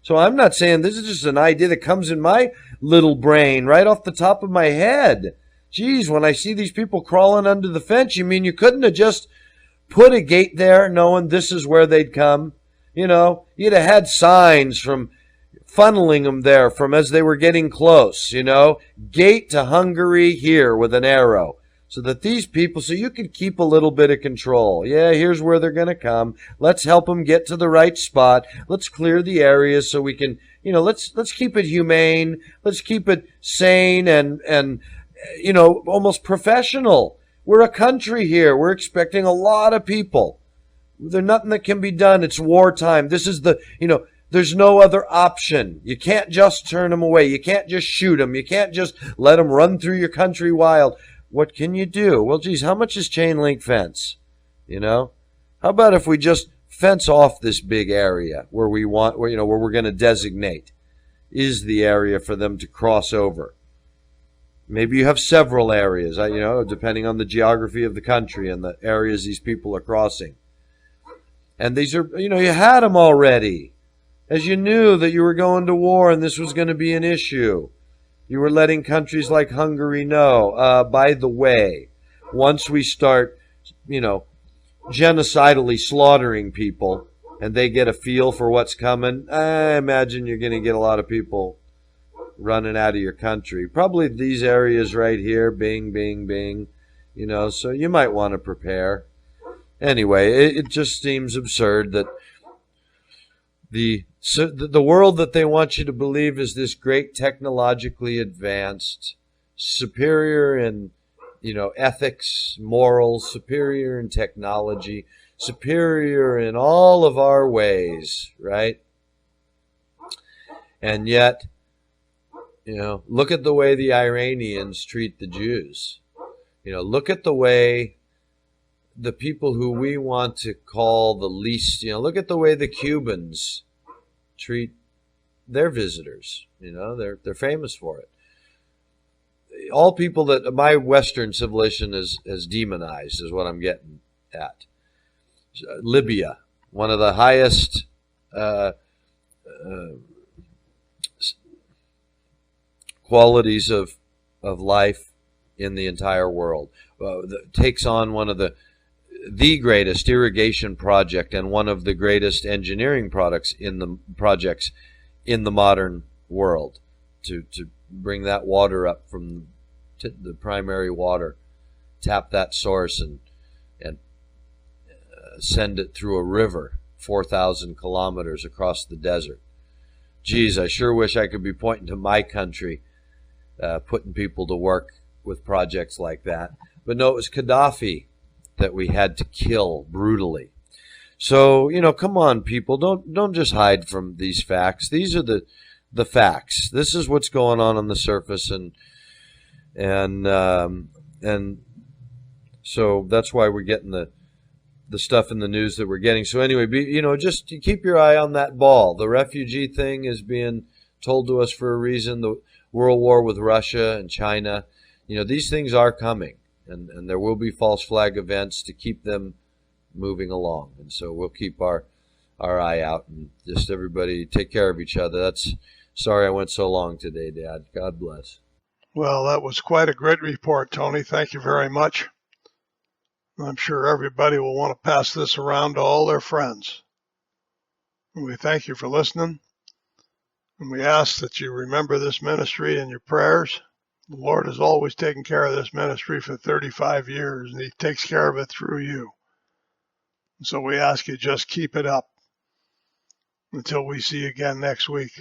So I'm not saying this is just an idea that comes in my little brain right off the top of my head. Geez, when I see these people crawling under the fence, you mean you couldn't have just put a gate there knowing this is where they'd come? You'd have had signs from funneling them there from as they were getting close, gate to Hungary here with an arrow. So that these people, so you could keep a little bit of control. Yeah, here's where they're going to come. Let's help them get to the right spot. Let's clear the areas so we can, let's keep it humane. Let's keep it sane and almost professional. We're a country here. We're expecting a lot of people. There's nothing that can be done. It's wartime. This is there's no other option. You can't just turn them away. You can't just shoot them. You can't just let them run through your country wild. What can you do? Well, geez, how much is chain link fence? How about if we just fence off this big area where where we're going to designate is the area for them to cross over? Maybe you have several areas, depending on the geography of the country and the areas these people are crossing. And these are, you had them already. As you knew that you were going to war and this was going to be an issue. You were letting countries like Hungary know, by the way, once we start, genocidally slaughtering people and they get a feel for what's coming, I imagine you're going to get a lot of people running out of your country. Probably these areas right here, Bing, Bing, Bing, so you might want to prepare. Anyway, it just seems absurd that the world that they want you to believe is this great technologically advanced, superior in, ethics, morals, superior in technology, superior in all of our ways, right? And yet, Look at the way the Iranians treat the Jews. Look at the way the people who we want to call the least, look at the way the Cubans treat their visitors. They're famous for it. All people that my Western civilization has demonized is what I'm getting at. Libya, one of the highest qualities of life in the entire world, takes on one of the greatest irrigation project and one of the greatest engineering projects in the modern world to bring that water up from the primary water, tap that source and send it through a river 4,000 kilometers across the desert. Geez, I sure wish I could be pointing to my country, putting people to work with projects like that. But no, it was Gaddafi that we had to kill brutally. So, come on, people, don't just hide from these facts. These are the facts. This is what's going on the surface, and so that's why we're getting the stuff in the news that we're getting. So anyway, just keep your eye on that ball. The refugee thing is being told to us for a reason. The world war with Russia and China, these things are coming, and there will be false flag events to keep them moving along. And so we'll keep our eye out, and just everybody take care of each other. Sorry I went so long today, Dad. God bless. Well, that was quite a great report, Tony. Thank you very much. I'm sure everybody will want to pass this around to all their friends. And we thank you for listening. And we ask that you remember this ministry in your prayers. The Lord has always taken care of this ministry for 35 years, and He takes care of it through you. And so we ask you just keep it up until we see you again next week.